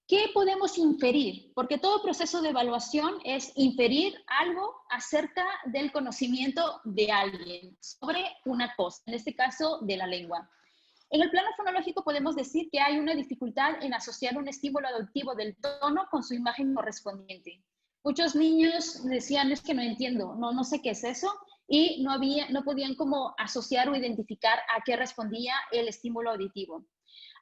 ¿qué podemos inferir? Porque todo proceso de evaluación es inferir algo acerca del conocimiento de alguien sobre una cosa, en este caso de la lengua. En el plano fonológico podemos decir que hay una dificultad en asociar un estímulo auditivo del tono con su imagen correspondiente. Muchos niños decían, es que no entiendo, no sé qué es eso, y no podían como asociar o identificar a qué respondía el estímulo auditivo.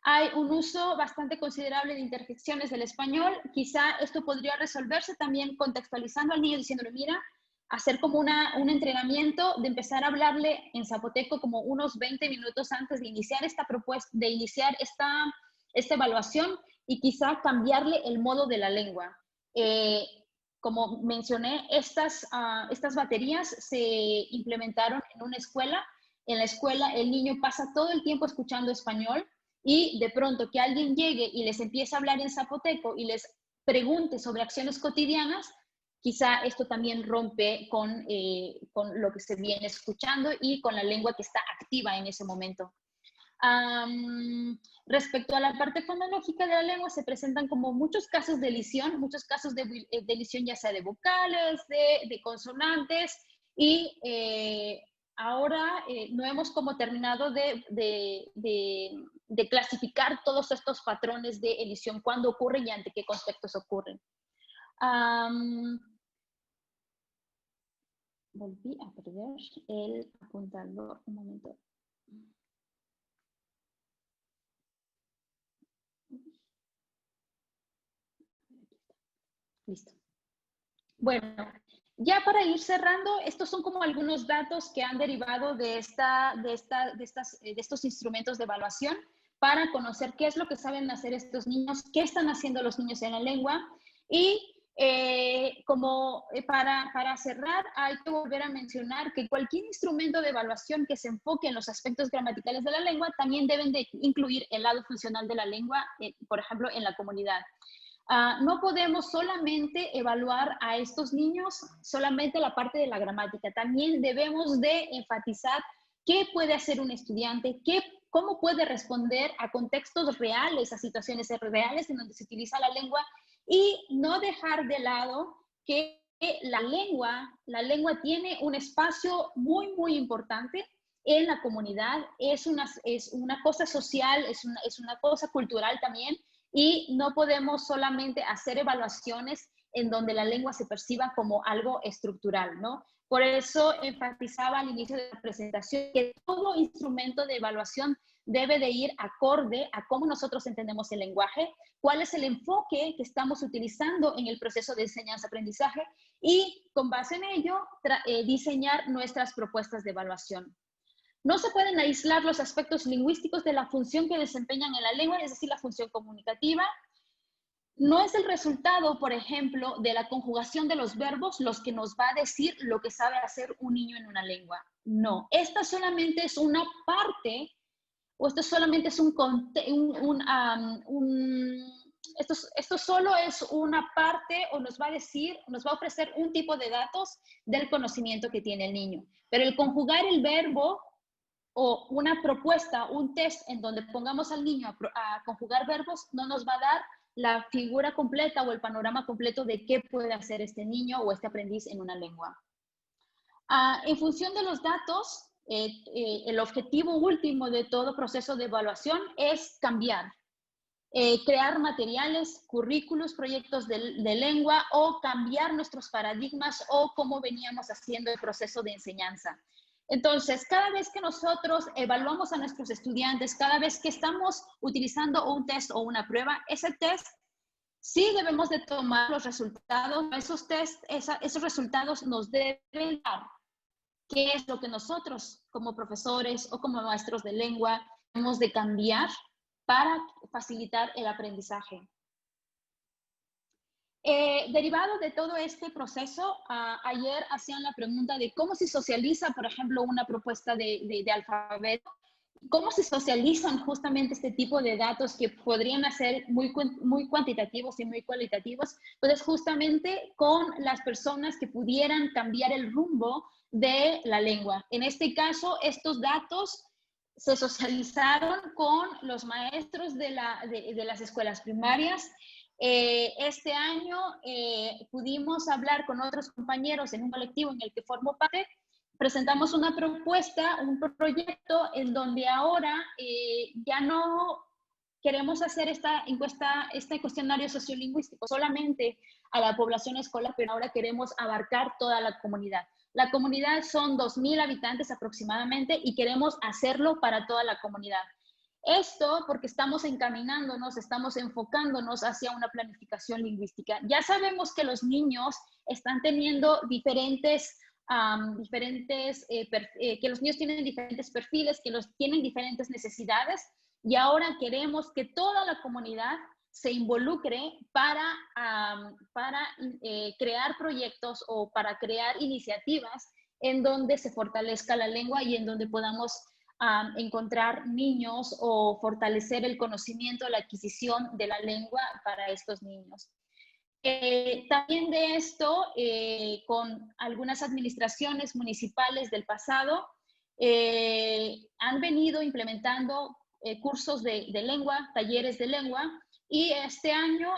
Hay un uso bastante considerable de interjecciones del español. Quizá esto podría resolverse también contextualizando al niño, diciéndole, mira, hacer como un entrenamiento de empezar a hablarle en zapoteco como unos 20 minutos antes de iniciar esta propuesta, de iniciar esta evaluación, y quizá cambiarle el modo de la lengua. Como mencioné, estas baterías se implementaron en una escuela. En la escuela el niño pasa todo el tiempo escuchando español, y de pronto que alguien llegue y les empiece a hablar en zapoteco y les pregunte sobre acciones cotidianas, quizá esto también rompe con lo que se viene escuchando y con la lengua que está activa en ese momento. Respecto a la parte fonológica de la lengua, se presentan como muchos casos de elisión, ya sea de vocales, de consonantes, y ahora no hemos como terminado de clasificar todos estos patrones de elisión, cuándo ocurren y ante qué contextos ocurren. Volví a perder el apuntador, un momento. Listo. Bueno, ya para ir cerrando, estos son como algunos datos que han derivado de estos instrumentos de evaluación para conocer qué es lo que saben hacer estos niños, qué están haciendo los niños en la lengua. Y para cerrar, hay que volver a mencionar que cualquier instrumento de evaluación que se enfoque en los aspectos gramaticales de la lengua también deben de incluir el lado funcional de la lengua, por ejemplo, en la comunidad. No podemos solamente evaluar a estos niños solamente la parte de la gramática. También debemos de enfatizar qué puede hacer un estudiante, qué cómo puede responder a contextos reales, a situaciones reales en donde se utiliza la lengua, y no dejar de lado que la lengua tiene un espacio muy, muy importante en la comunidad, es una cosa social, es una cosa cultural también, y no podemos solamente hacer evaluaciones en donde la lengua se perciba como algo estructural, ¿no? Por eso enfatizaba al inicio de la presentación que todo instrumento de evaluación debe de ir acorde a cómo nosotros entendemos el lenguaje, cuál es el enfoque que estamos utilizando en el proceso de enseñanza-aprendizaje y con base en ello diseñar nuestras propuestas de evaluación. No se pueden aislar los aspectos lingüísticos de la función que desempeñan en la lengua, es decir, la función comunicativa. No es el resultado, por ejemplo, de la conjugación de los verbos los que nos va a decir lo que sabe hacer un niño en una lengua. No, esta solamente es una parte, o esto solamente es esto solo es una parte, o nos va a decir, nos va a ofrecer un tipo de datos del conocimiento que tiene el niño. Pero el conjugar el verbo o una propuesta, un test en donde pongamos al niño a conjugar verbos, no nos va a dar la figura completa o el panorama completo de qué puede hacer este niño o este aprendiz en una lengua. En función de los datos, el objetivo último de todo proceso de evaluación es cambiar, crear materiales, currículos, proyectos de lengua o cambiar nuestros paradigmas o cómo veníamos haciendo el proceso de enseñanza. Entonces, cada vez que nosotros evaluamos a nuestros estudiantes, cada vez que estamos utilizando un test o una prueba, ese test sí debemos de tomar los resultados, esos resultados nos deben dar qué es lo que nosotros como profesores o como maestros de lengua debemos de cambiar para facilitar el aprendizaje. Derivado de todo este proceso, ayer hacían la pregunta de cómo se socializa, por ejemplo, una propuesta de alfabeto, cómo se socializan justamente este tipo de datos que podrían ser muy cuantitativos y muy cualitativos, pues es justamente con las personas que pudieran cambiar el rumbo de la lengua. En este caso, estos datos se socializaron con los maestros de las escuelas primarias. Este año pudimos hablar con otros compañeros en un colectivo en el que formo parte. Presentamos una propuesta, un proyecto en donde ahora ya no queremos hacer esta encuesta, este cuestionario sociolingüístico solamente a la población escolar, pero ahora queremos abarcar toda la comunidad. La comunidad son 2,000 habitantes aproximadamente y queremos hacerlo para toda la comunidad. Esto porque estamos encaminándonos, estamos enfocándonos hacia una planificación lingüística. Ya sabemos que los niños están teniendo que los niños tienen diferentes perfiles, que tienen diferentes necesidades, y ahora queremos que toda la comunidad se involucre para crear proyectos o para crear iniciativas en donde se fortalezca la lengua y en donde podamos encontrar niños o fortalecer el conocimiento, la adquisición de la lengua para estos niños. También de esto, con algunas administraciones municipales del pasado, han venido implementando cursos de lengua, talleres de lengua, y este año,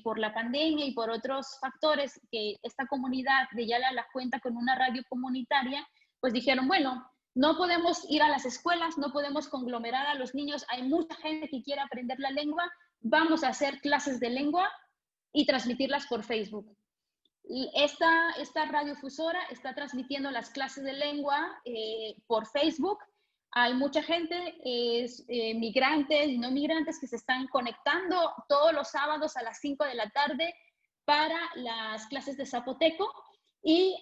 por la pandemia y por otros factores, que esta comunidad de Yala la cuenta con una radio comunitaria, pues dijeron, bueno, no podemos ir a las escuelas, no podemos conglomerar a los niños, hay mucha gente que quiere aprender la lengua, vamos a hacer clases de lengua y transmitirlas por Facebook. Esta radiodifusora está transmitiendo las clases de lengua por Facebook. Hay mucha gente, migrantes y no migrantes, que se están conectando todos los sábados a las 5 de la tarde para las clases de zapoteco. Y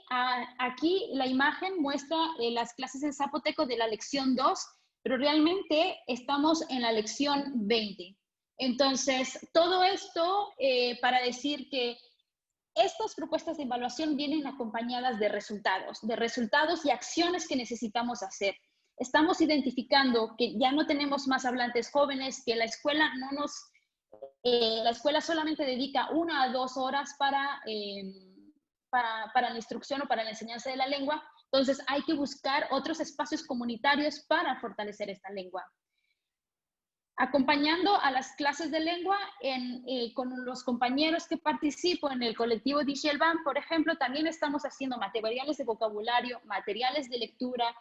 aquí la imagen muestra las clases en zapoteco de la lección 2, pero realmente estamos en la lección 20. Entonces, todo esto para decir que estas propuestas de evaluación vienen acompañadas de resultados y acciones que necesitamos hacer. Estamos identificando que ya no tenemos más hablantes jóvenes, que la escuela la escuela solamente dedica 1 a 2 horas para la instrucción o para la enseñanza de la lengua. Entonces hay que buscar otros espacios comunitarios para fortalecer esta lengua. acompañando a las clases de lengua con los compañeros que participo en el colectivo Dixelban, por ejemplo, también estamos haciendo materiales de vocabulario, materiales de lectura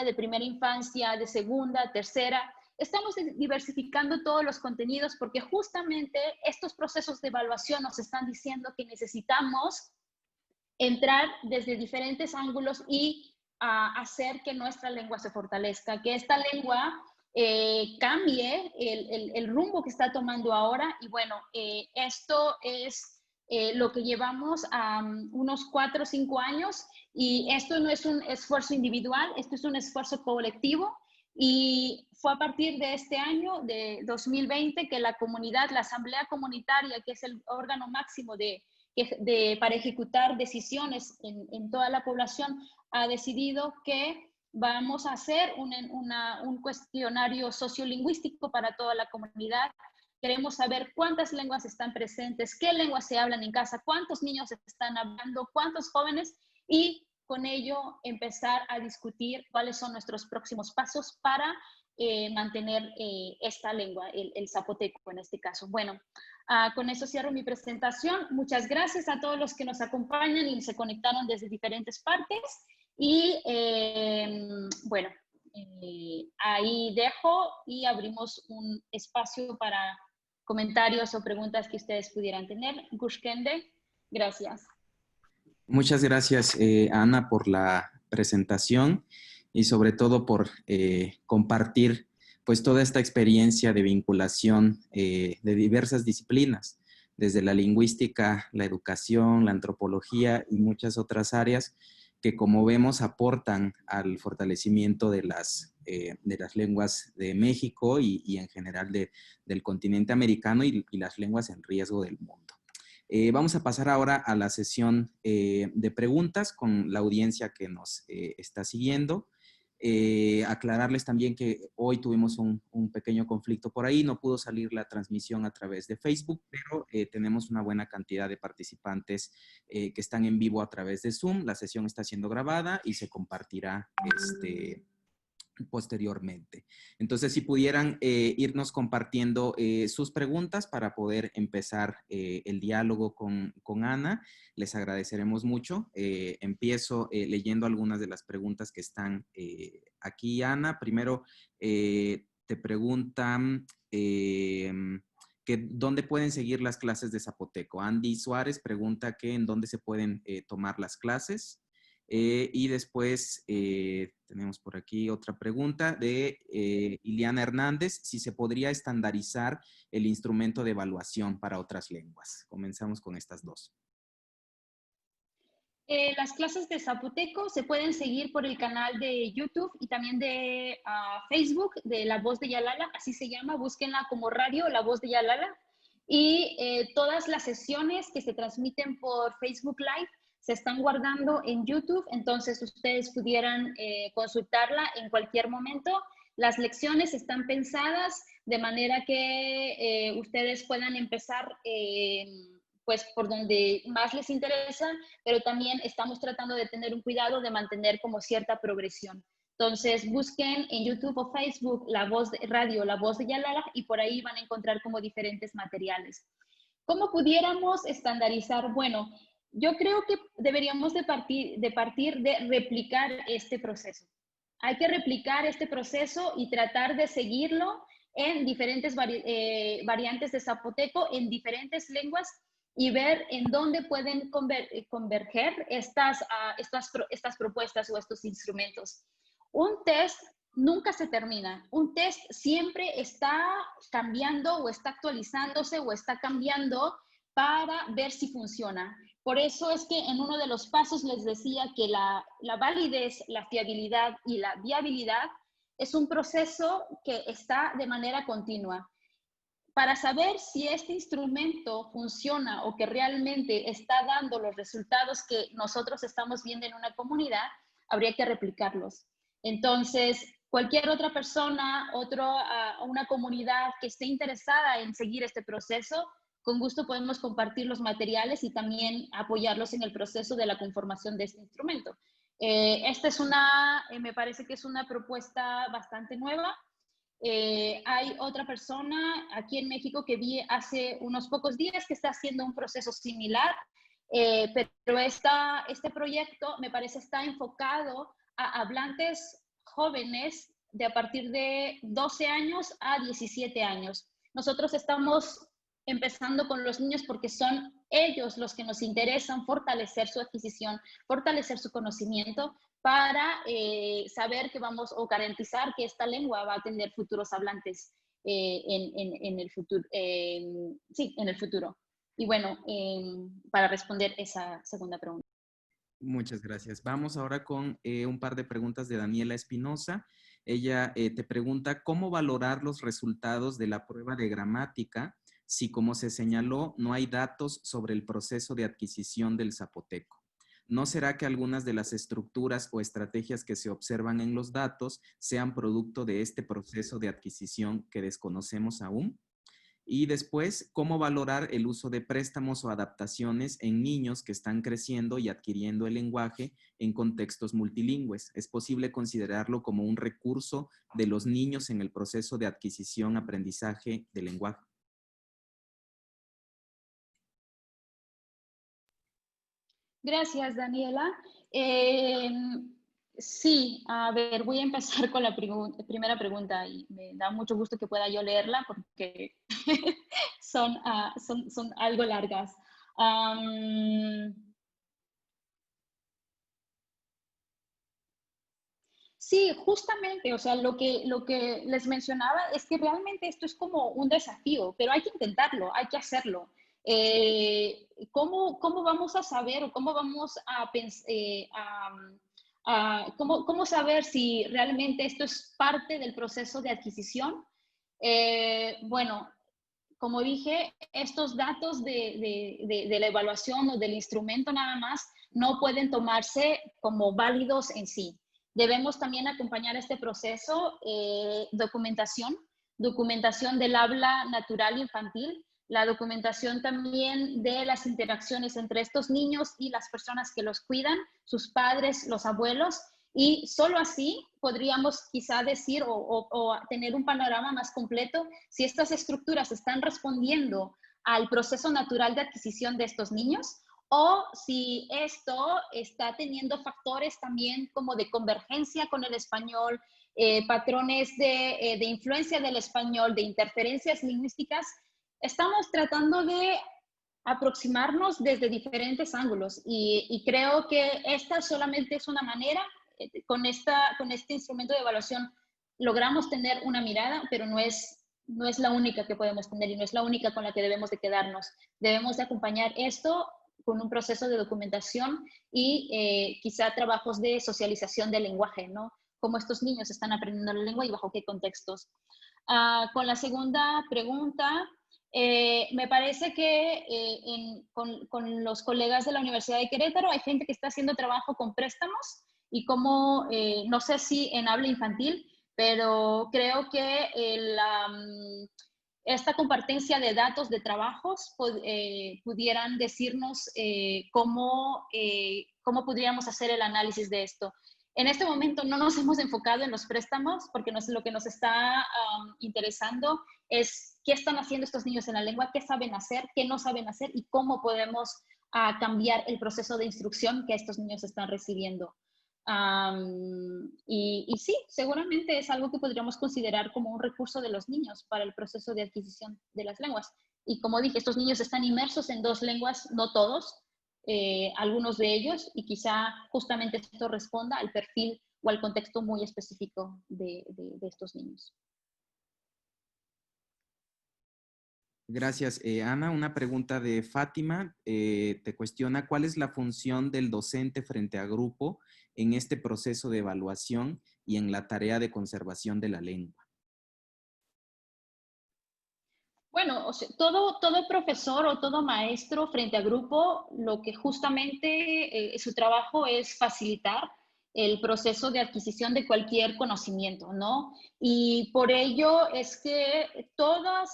de primera infancia, de segunda, tercera. Estamos diversificando todos los contenidos porque justamente estos procesos de evaluación nos están diciendo que necesitamos entrar desde diferentes ángulos y hacer que nuestra lengua se fortalezca, que esta lengua cambie el rumbo que está tomando ahora. Y bueno, esto es lo que llevamos a unos 4 o 5 años, y esto no es un esfuerzo individual, esto es un esfuerzo colectivo. Y fue a partir de este año, de 2020, que la comunidad, la asamblea comunitaria, que es el órgano máximo para ejecutar decisiones en toda la población, ha decidido que vamos a hacer un cuestionario sociolingüístico para toda la comunidad. Queremos saber cuántas lenguas están presentes, qué lenguas se hablan en casa, cuántos niños están hablando, cuántos jóvenes, y con ello empezar a discutir cuáles son nuestros próximos pasos para mantener esta lengua, el zapoteco en este caso. Bueno, con eso cierro mi presentación. Muchas gracias a todos los que nos acompañan y se conectaron desde diferentes partes. Y bueno, ahí dejo y abrimos un espacio para comentarios o preguntas que ustedes pudieran tener. Gushkende, gracias. Muchas gracias, Ana, por la presentación y sobre todo por compartir pues toda esta experiencia de vinculación de diversas disciplinas, desde la lingüística, la educación, la antropología y muchas otras áreas que, como vemos, aportan al fortalecimiento de las lenguas de México y en general del continente americano y las lenguas en riesgo del mundo. Vamos a pasar ahora a la sesión de preguntas con la audiencia que nos está siguiendo. Aclararles también que hoy tuvimos un pequeño conflicto por ahí, no pudo salir la transmisión a través de Facebook, pero tenemos una buena cantidad de participantes que están en vivo a través de Zoom. La sesión está siendo grabada y se compartirá posteriormente. Entonces, si pudieran irnos compartiendo sus preguntas para poder empezar el diálogo con Ana, les agradeceremos mucho. Empiezo leyendo algunas de las preguntas que están aquí, Ana. Primero, te preguntan ¿dónde pueden seguir las clases de zapoteco? Andy Suárez pregunta que en dónde se pueden tomar las clases. Y después tenemos por aquí otra pregunta de Iliana Hernández, si se podría estandarizar el instrumento de evaluación para otras lenguas. Comenzamos con estas dos. Las clases de zapoteco se pueden seguir por el canal de YouTube y también de Facebook de La Voz de Yalala, así se llama, búsquenla como radio La Voz de Yalala. Y todas las sesiones que se transmiten por Facebook Live se están guardando en YouTube, entonces ustedes pudieran consultarla en cualquier momento. Las lecciones están pensadas de manera que ustedes puedan empezar pues por donde más les interesa, pero también estamos tratando de tener un cuidado de mantener como cierta progresión. Entonces busquen en YouTube o Facebook La Voz de Radio, La Voz de Yalala, y por ahí van a encontrar como diferentes materiales. ¿Cómo pudiéramos estandarizar? Bueno, yo creo que deberíamos de partir de replicar este proceso. Hay que replicar este proceso y tratar de seguirlo en diferentes variantes de zapoteco, en diferentes lenguas, y ver en dónde pueden converger estas propuestas o estos instrumentos. Un test nunca se termina. Un test siempre está cambiando o está actualizándose o está cambiando para ver si funciona. Por eso es que en uno de los pasos les decía que la validez, la fiabilidad y la viabilidad es un proceso que está de manera continua. Para saber si este instrumento funciona o que realmente está dando los resultados que nosotros estamos viendo en una comunidad, habría que replicarlos. Entonces, cualquier otra persona, una comunidad que esté interesada en seguir este proceso, con gusto podemos compartir los materiales y también apoyarlos en el proceso de la conformación de este instrumento. Esta es me parece que es una propuesta bastante nueva. Hay otra persona aquí en México que vi hace unos pocos días que está haciendo un proceso similar, pero este proyecto me parece está enfocado a hablantes jóvenes de a partir de 12 años a 17 años. Nosotros estamos empezando con los niños porque son ellos los que nos interesan fortalecer su adquisición, fortalecer su conocimiento para saber que vamos o garantizar que esta lengua va a tener futuros hablantes en el futuro. Sí, en el futuro. Y bueno, para responder esa segunda pregunta. Muchas gracias. Vamos ahora con un par de preguntas de Daniela Espinosa. Ella te pregunta, ¿cómo valorar los resultados de la prueba de gramática si, como se señaló, no hay datos sobre el proceso de adquisición del zapoteco? ¿No será que algunas de las estructuras o estrategias que se observan en los datos sean producto de este proceso de adquisición que desconocemos aún? Y después, ¿cómo valorar el uso de préstamos o adaptaciones en niños que están creciendo y adquiriendo el lenguaje en contextos multilingües? ¿Es posible considerarlo como un recurso de los niños en el proceso de adquisición-aprendizaje del lenguaje? Gracias, Daniela. Sí, a ver, voy a empezar con la primera pregunta y me da mucho gusto que pueda yo leerla porque son algo largas. Sí, justamente, o sea, lo que les mencionaba es que realmente esto es como un desafío, pero hay que intentarlo, hay que hacerlo. ¿Cómo vamos a saber o cómo vamos a pensar, cómo saber si realmente esto es parte del proceso de adquisición? Bueno, como dije, estos datos de la evaluación o del instrumento nada más no pueden tomarse como válidos en sí. Debemos también acompañar este proceso, documentación del habla natural infantil, la documentación también de las interacciones entre estos niños y las personas que los cuidan, sus padres, los abuelos, y solo así podríamos quizá decir o tener un panorama más completo si estas estructuras están respondiendo al proceso natural de adquisición de estos niños o si esto está teniendo factores también como de convergencia con el español, patrones de influencia del español, de interferencias lingüísticas. Estamos tratando de aproximarnos desde diferentes ángulos y creo que esta solamente es una manera, con este instrumento de evaluación logramos tener una mirada, pero no es la única que podemos tener y no es la única con la que debemos de quedarnos. Debemos de acompañar esto con un proceso de documentación y quizá trabajos de socialización del lenguaje, ¿no? Cómo estos niños están aprendiendo la lengua y bajo qué contextos. Con la segunda pregunta, me parece que con los colegas de la Universidad de Querétaro hay gente que está haciendo trabajo con préstamos y como, no sé si en habla infantil, pero creo que esta compartencia de datos de trabajos pudieran decirnos cómo podríamos hacer el análisis de esto. En este momento no nos hemos enfocado en los préstamos porque lo que nos está interesando es qué están haciendo estos niños en la lengua, qué saben hacer, qué no saben hacer y cómo podemos cambiar el proceso de instrucción que estos niños están recibiendo. Y sí, seguramente es algo que podríamos considerar como un recurso de los niños para el proceso de adquisición de las lenguas. Y como dije, estos niños están inmersos en dos lenguas, no todos, algunos de ellos, y quizá justamente esto responda al perfil o al contexto muy específico de estos niños. Gracias. Ana, una pregunta de Fátima. Te cuestiona, ¿cuál es la función del docente frente a grupo en este proceso de evaluación y en la tarea de conservación de la lengua? Bueno, o sea, todo profesor o todo maestro frente a grupo, lo que justamente su trabajo es facilitar el proceso de adquisición de cualquier conocimiento, ¿no? Y por ello es que todos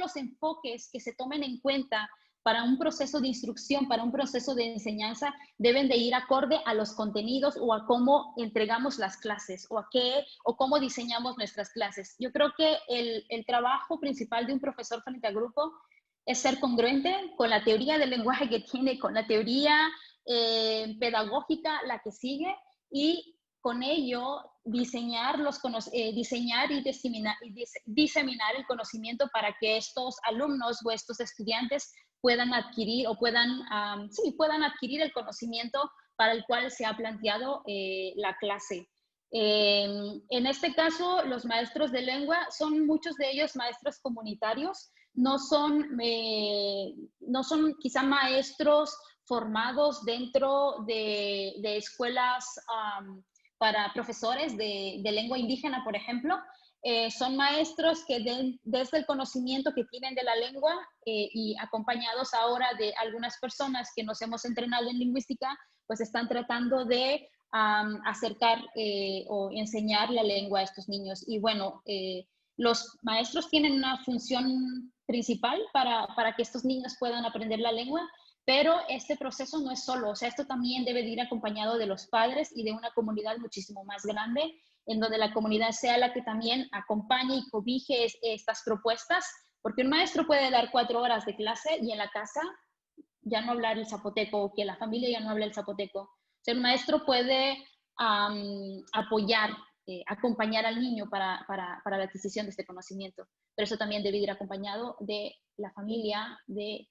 los enfoques que se tomen en cuenta para un proceso de instrucción, para un proceso de enseñanza, deben de ir acorde a los contenidos o a cómo entregamos las clases o a qué o cómo diseñamos nuestras clases. Yo creo que el trabajo principal de un profesor frente al grupo es ser congruente con la teoría del lenguaje que tiene, con la teoría pedagógica, la que sigue, y con ello diseñar diseminar el conocimiento para que estos alumnos o estos estudiantes puedan adquirir o puedan adquirir el conocimiento para el cual se ha planteado la clase. En este caso, los maestros de lengua son muchos de ellos maestros comunitarios, no son quizá maestros formados dentro de escuelas para profesores de lengua indígena, por ejemplo. Son maestros que desde el conocimiento que tienen de la lengua y acompañados ahora de algunas personas que nos hemos entrenado en lingüística, pues están tratando de acercar o enseñar la lengua a estos niños. Y bueno, los maestros tienen una función principal para que estos niños puedan aprender la lengua, pero este proceso no es solo, o sea, esto también debe de ir acompañado de los padres y de una comunidad muchísimo más grande, en donde la comunidad sea la que también acompañe y cobije estas propuestas, porque un maestro puede dar 4 horas de clase y en la casa ya no hablar el zapoteco, o que la familia ya no habla el zapoteco. O sea, el maestro puede apoyar, acompañar al niño para la adquisición de este conocimiento, pero eso también debe ir acompañado de la familia, de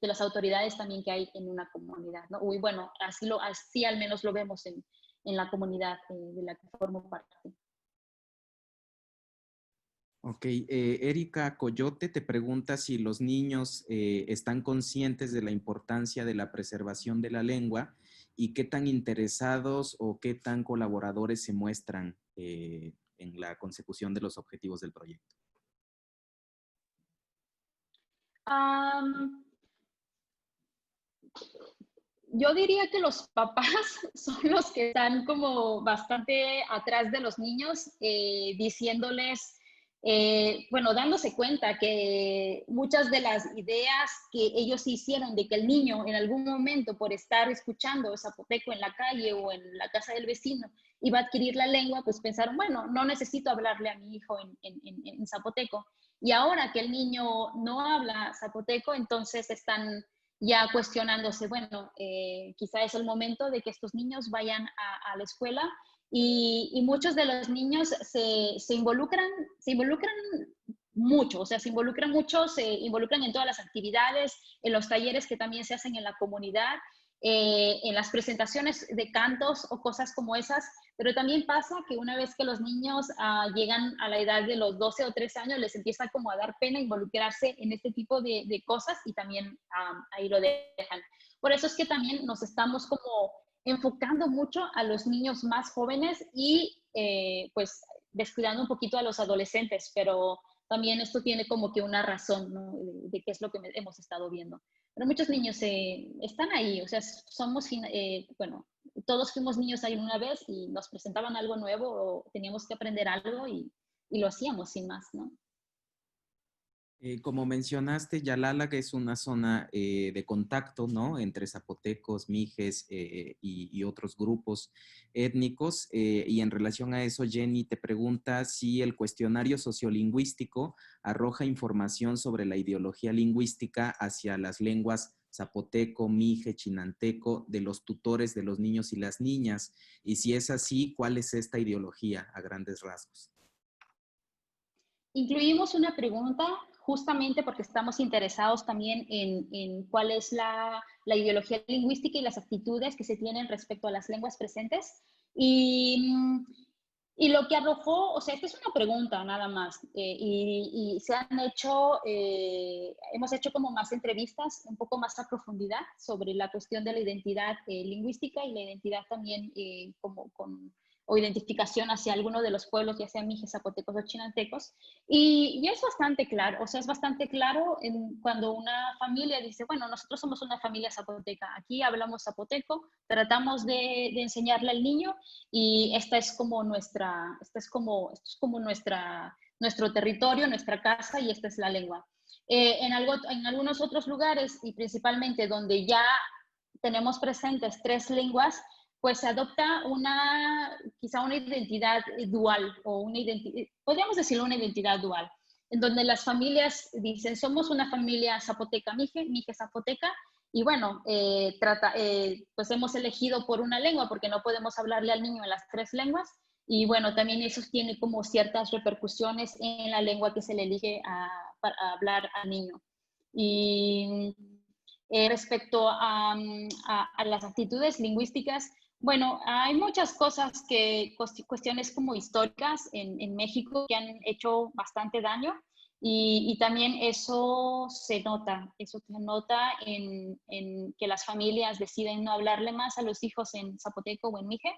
las autoridades también que hay en una comunidad, ¿no? Y bueno, así al menos lo vemos en la comunidad de la que formo parte. Ok, Erika Coyote te pregunta si los niños están conscientes de la importancia de la preservación de la lengua y qué tan interesados o qué tan colaboradores se muestran en la consecución de los objetivos del proyecto. Yo diría que los papás son los que están como bastante atrás de los niños, diciéndoles, bueno, dándose cuenta que muchas de las ideas que ellos hicieron de que el niño en algún momento por estar escuchando zapoteco en la calle o en la casa del vecino iba a adquirir la lengua, pues pensaron, bueno, no necesito hablarle a mi hijo en zapoteco. Y ahora que el niño no habla zapoteco, entonces están ya cuestionándose, bueno, quizá es el momento de que estos niños vayan a la escuela y muchos de los niños se involucran mucho, o sea, se involucran en todas las actividades, en los talleres que también se hacen en la comunidad, en las presentaciones de cantos o cosas como esas, pero también pasa que una vez que los niños llegan a la edad de los 12 o 13 años, les empieza como a dar pena involucrarse en este tipo de cosas y también ahí lo dejan. Por eso es que también nos estamos como enfocando mucho a los niños más jóvenes y pues descuidando un poquito a los adolescentes, pero también esto tiene como que una razón, ¿no? De qué es lo que hemos estado viendo. Pero muchos niños están ahí, o sea, bueno, todos fuimos niños ahí una vez y nos presentaban algo nuevo o teníamos que aprender algo y lo hacíamos sin más, ¿no? Como mencionaste, Yalala, que es una zona de contacto, ¿no? Entre zapotecos, mijes y otros grupos étnicos. Y en relación a eso, Jenny te pregunta si el cuestionario sociolingüístico arroja información sobre la ideología lingüística hacia las lenguas zapoteco, mije, chinanteco, de los tutores de los niños y las niñas. Y si es así, ¿cuál es esta ideología a grandes rasgos? Incluimos una pregunta justamente porque estamos interesados también en cuál es la ideología lingüística y las actitudes que se tienen respecto a las lenguas presentes. Y lo que arrojó, o sea, esta es una pregunta nada más, y se han hecho, hemos hecho como más entrevistas, un poco más a profundidad sobre la cuestión de la identidad lingüística y la identidad también o identificación hacia alguno de los pueblos, ya sean mijes, zapotecos o chinantecos. Y es bastante claro, o sea, es bastante claro cuando una familia dice, bueno, nosotros somos una familia zapoteca, aquí hablamos zapoteco, tratamos de enseñarle al niño y esta es como nuestro territorio, nuestra casa y esta es la lengua. En algunos otros lugares, y principalmente donde ya tenemos presentes 3 lenguas, pues se adopta quizá una identidad dual, o podríamos decirlo una identidad dual, en donde las familias dicen, somos una familia zapoteca mije, mije zapoteca, y bueno, pues hemos elegido por una lengua, porque no podemos hablarle al niño en las 3 lenguas, y bueno, también eso tiene como ciertas repercusiones en la lengua que se le elige para hablar al niño. Y respecto a las actitudes lingüísticas, bueno, hay muchas cosas cuestiones como históricas en México que han hecho bastante daño y también eso se nota en que las familias deciden no hablarle más a los hijos en zapoteco o en mije.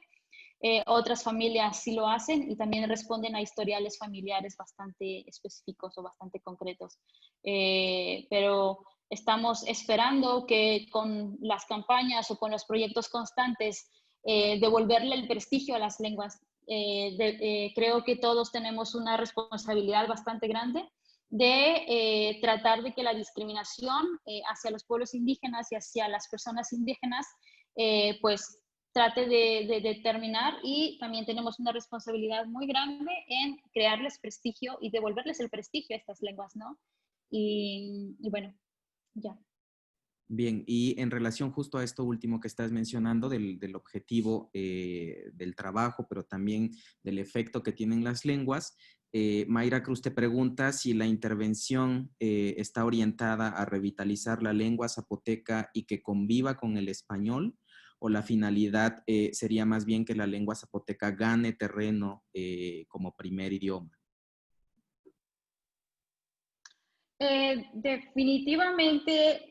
Otras familias sí lo hacen y también responden a historiales familiares bastante específicos o bastante concretos. Pero estamos esperando que con las campañas o con los proyectos constantes devolverle el prestigio a las lenguas. Creo que todos tenemos una responsabilidad bastante grande de tratar de que la discriminación hacia los pueblos indígenas y hacia las personas indígenas pues trate de terminar, y también tenemos una responsabilidad muy grande en crearles prestigio y devolverles el prestigio a estas lenguas, ¿no? Y bueno, ya. Bien, y en relación justo a esto último que estás mencionando, del objetivo del trabajo, pero también del efecto que tienen las lenguas, Mayra Cruz te pregunta si la intervención está orientada a revitalizar la lengua zapoteca y que conviva con el español, o la finalidad sería más bien que la lengua zapoteca gane terreno como primer idioma. Definitivamente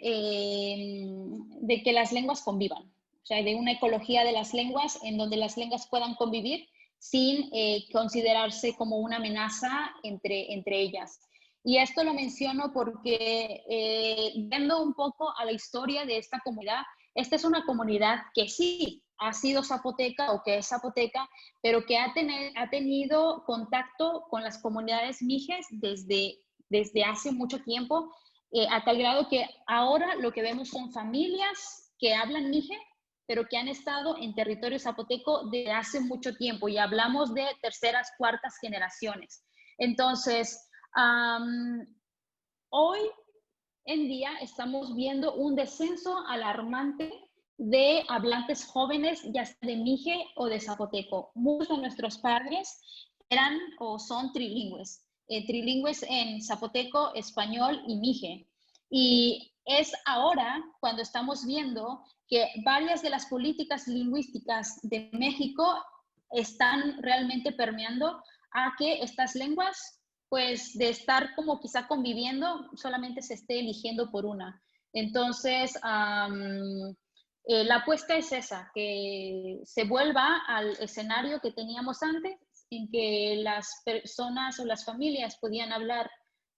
de que las lenguas convivan, o sea, de una ecología de las lenguas en donde las lenguas puedan convivir sin considerarse como una amenaza entre ellas. Y esto lo menciono porque viendo un poco a la historia de esta comunidad, esta es una comunidad que sí ha sido zapoteca o que es zapoteca, pero que ha tenido contacto con las comunidades mijes desde hace mucho tiempo, a tal grado que ahora lo que vemos son familias que hablan mije, pero que han estado en territorio zapoteco desde hace mucho tiempo, y hablamos de terceras, cuartas generaciones. Entonces, hoy en día estamos viendo un descenso alarmante de hablantes jóvenes, ya sea de mije o de zapoteco. Muchos de nuestros padres eran o son trilingües, trilingües en zapoteco, español y mije. Y es ahora cuando estamos viendo que varias de las políticas lingüísticas de México están realmente permeando a que estas lenguas, pues de estar como quizá conviviendo, solamente se esté eligiendo por una. Entonces, la apuesta es esa, que se vuelva al escenario que teníamos antes, en que las personas o las familias podían hablar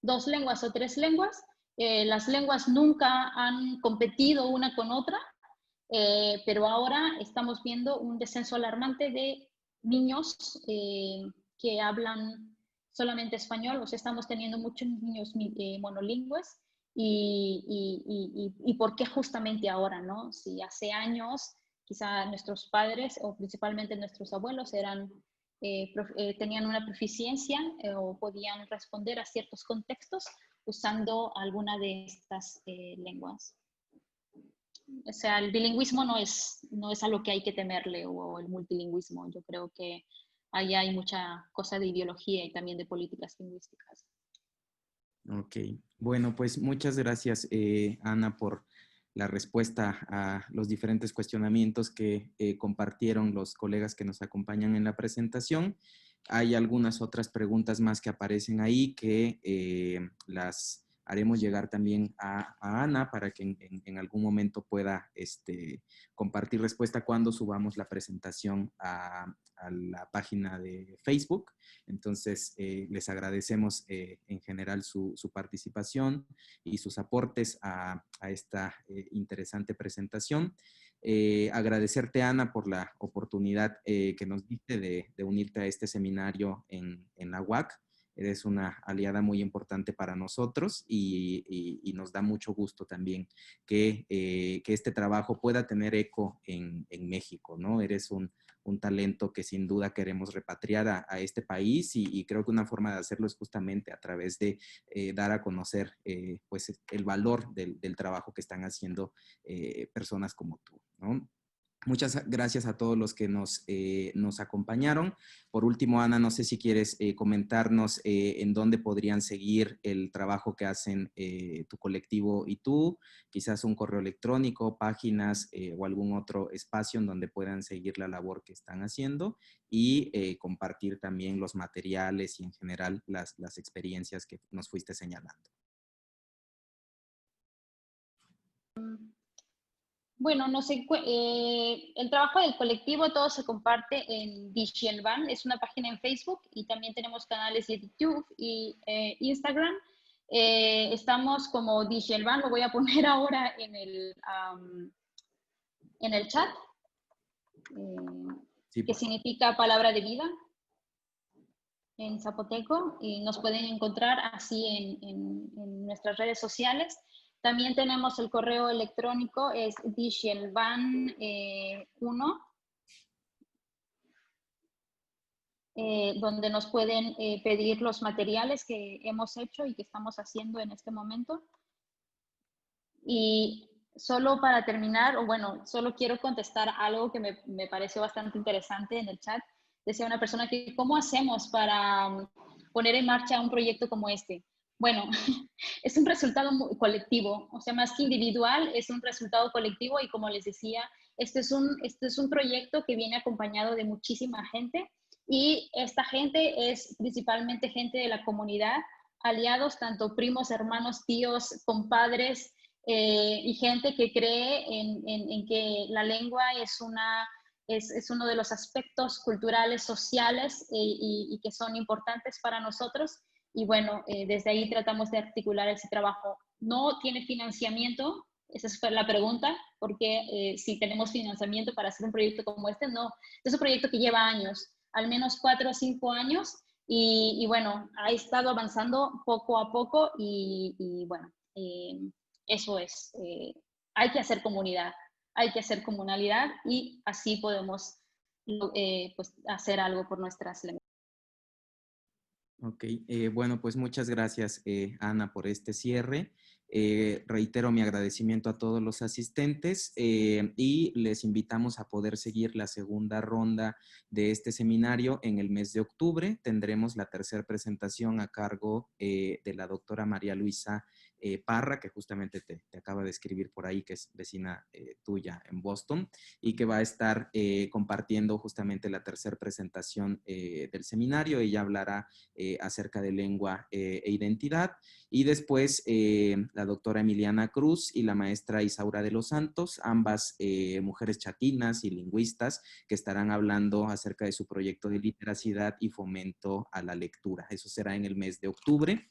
2 lenguas o 3 lenguas. Las lenguas nunca han competido una con otra, pero ahora estamos viendo un descenso alarmante de niños que hablan solamente español. O sea, estamos teniendo muchos niños monolingües. Y por qué justamente ahora, ¿no? Si hace años quizá nuestros padres o principalmente nuestros abuelos tenían una proficiencia o podían responder a ciertos contextos usando alguna de estas lenguas. O sea, el bilingüismo no es a lo que hay que temerle, o el multilingüismo. Yo creo que ahí hay mucha cosa de ideología y también de políticas lingüísticas. Ok, bueno, pues muchas gracias, Ana, por la respuesta a los diferentes cuestionamientos que compartieron los colegas que nos acompañan en la presentación. Hay algunas otras preguntas más que aparecen ahí que las haremos llegar también a Ana para que en algún momento pueda compartir respuesta cuando subamos la presentación a la página de Facebook. Entonces, les agradecemos en general su participación y sus aportes a esta interesante presentación. Agradecerte, Ana, por la oportunidad que nos diste de unirte a este seminario en la UAC. eres una aliada muy importante para nosotros y nos da mucho gusto también que este trabajo pueda tener eco en México, ¿no? Eres un talento que sin duda queremos repatriar a este país y creo que una forma de hacerlo es justamente a través de dar a conocer pues el valor del trabajo que están haciendo personas como tú, ¿no? Muchas gracias a todos los que nos acompañaron. Por último, Ana, no sé si quieres comentarnos en dónde podrían seguir el trabajo que hacen tu colectivo y tú, quizás un correo electrónico, páginas o algún otro espacio en donde puedan seguir la labor que están haciendo y compartir también los materiales y en general las experiencias que nos fuiste señalando. Bueno, no sé, el trabajo del colectivo todo se comparte en Digielban, es una página en Facebook y también tenemos canales de YouTube y Instagram. Estamos como Digielban, lo voy a poner ahora en el chat, Sí, que significa palabra de vida en zapoteco, y nos pueden encontrar así en nuestras redes sociales. También tenemos el correo electrónico, es digielban1, donde nos pueden pedir los materiales que hemos hecho y que estamos haciendo en este momento. Y solo para terminar, o bueno, solo quiero contestar algo que me pareció bastante interesante en el chat. Decía una persona que, ¿cómo hacemos para poner en marcha un proyecto como este? Bueno, es un resultado colectivo, o sea, más que individual, es un resultado colectivo y como les decía, este es un proyecto que viene acompañado de muchísima gente y esta gente es principalmente gente de la comunidad, aliados, tanto primos, hermanos, tíos, compadres, y gente que cree en que la lengua es uno de los aspectos culturales, sociales y que son importantes para nosotros. Y bueno, desde ahí tratamos de articular ese trabajo. No tiene financiamiento, esa fue la pregunta, porque si tenemos financiamiento para hacer un proyecto como este, no. Es un proyecto que lleva años, al menos 4 o 5 años, y bueno, ha estado avanzando poco a poco y bueno, eso es. Hay que hacer comunidad, hay que hacer comunalidad y así podemos pues, hacer algo por nuestras lenguas. Ok, bueno, pues muchas gracias, Ana, por este cierre. Reitero mi agradecimiento a todos los asistentes y les invitamos a poder seguir la segunda ronda de este seminario en el mes de octubre. Tendremos la tercera presentación a cargo de la doctora María Luisa Parra, que justamente te acaba de escribir por ahí, que es vecina tuya en Boston, y que va a estar compartiendo justamente la tercera presentación del seminario. Ella hablará acerca de lengua e identidad. Y después la doctora Emiliana Cruz y la maestra Isaura de los Santos, ambas mujeres chatinas y lingüistas que estarán hablando acerca de su proyecto de literacidad y fomento a la lectura. Eso será en el mes de octubre.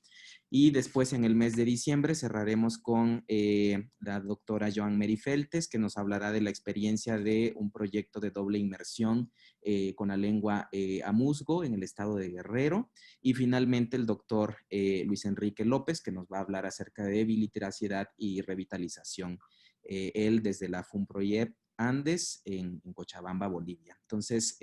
Y después en el mes de diciembre cerraremos con la doctora Joan Merifeltes, que nos hablará de la experiencia de un proyecto de doble inmersión con la lengua amuzgo en el estado de Guerrero. Y finalmente el doctor Luis Enrique López, que nos va a hablar acerca de biliteracidad y revitalización. Él desde la FUNPROYEP Andes en Cochabamba, Bolivia. Entonces,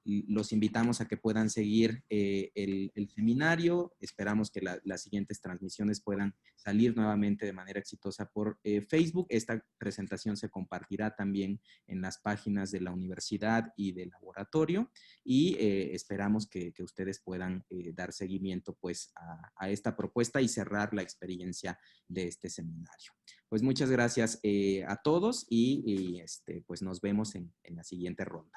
los invitamos a que puedan seguir el seminario. Esperamos que las siguientes transmisiones puedan salir nuevamente de manera exitosa por Facebook. Esta presentación se compartirá también en las páginas de la universidad y del laboratorio y esperamos que ustedes puedan dar seguimiento pues, a esta propuesta y cerrar la experiencia de este seminario. Pues muchas gracias a todos y pues nos vemos en la siguiente ronda.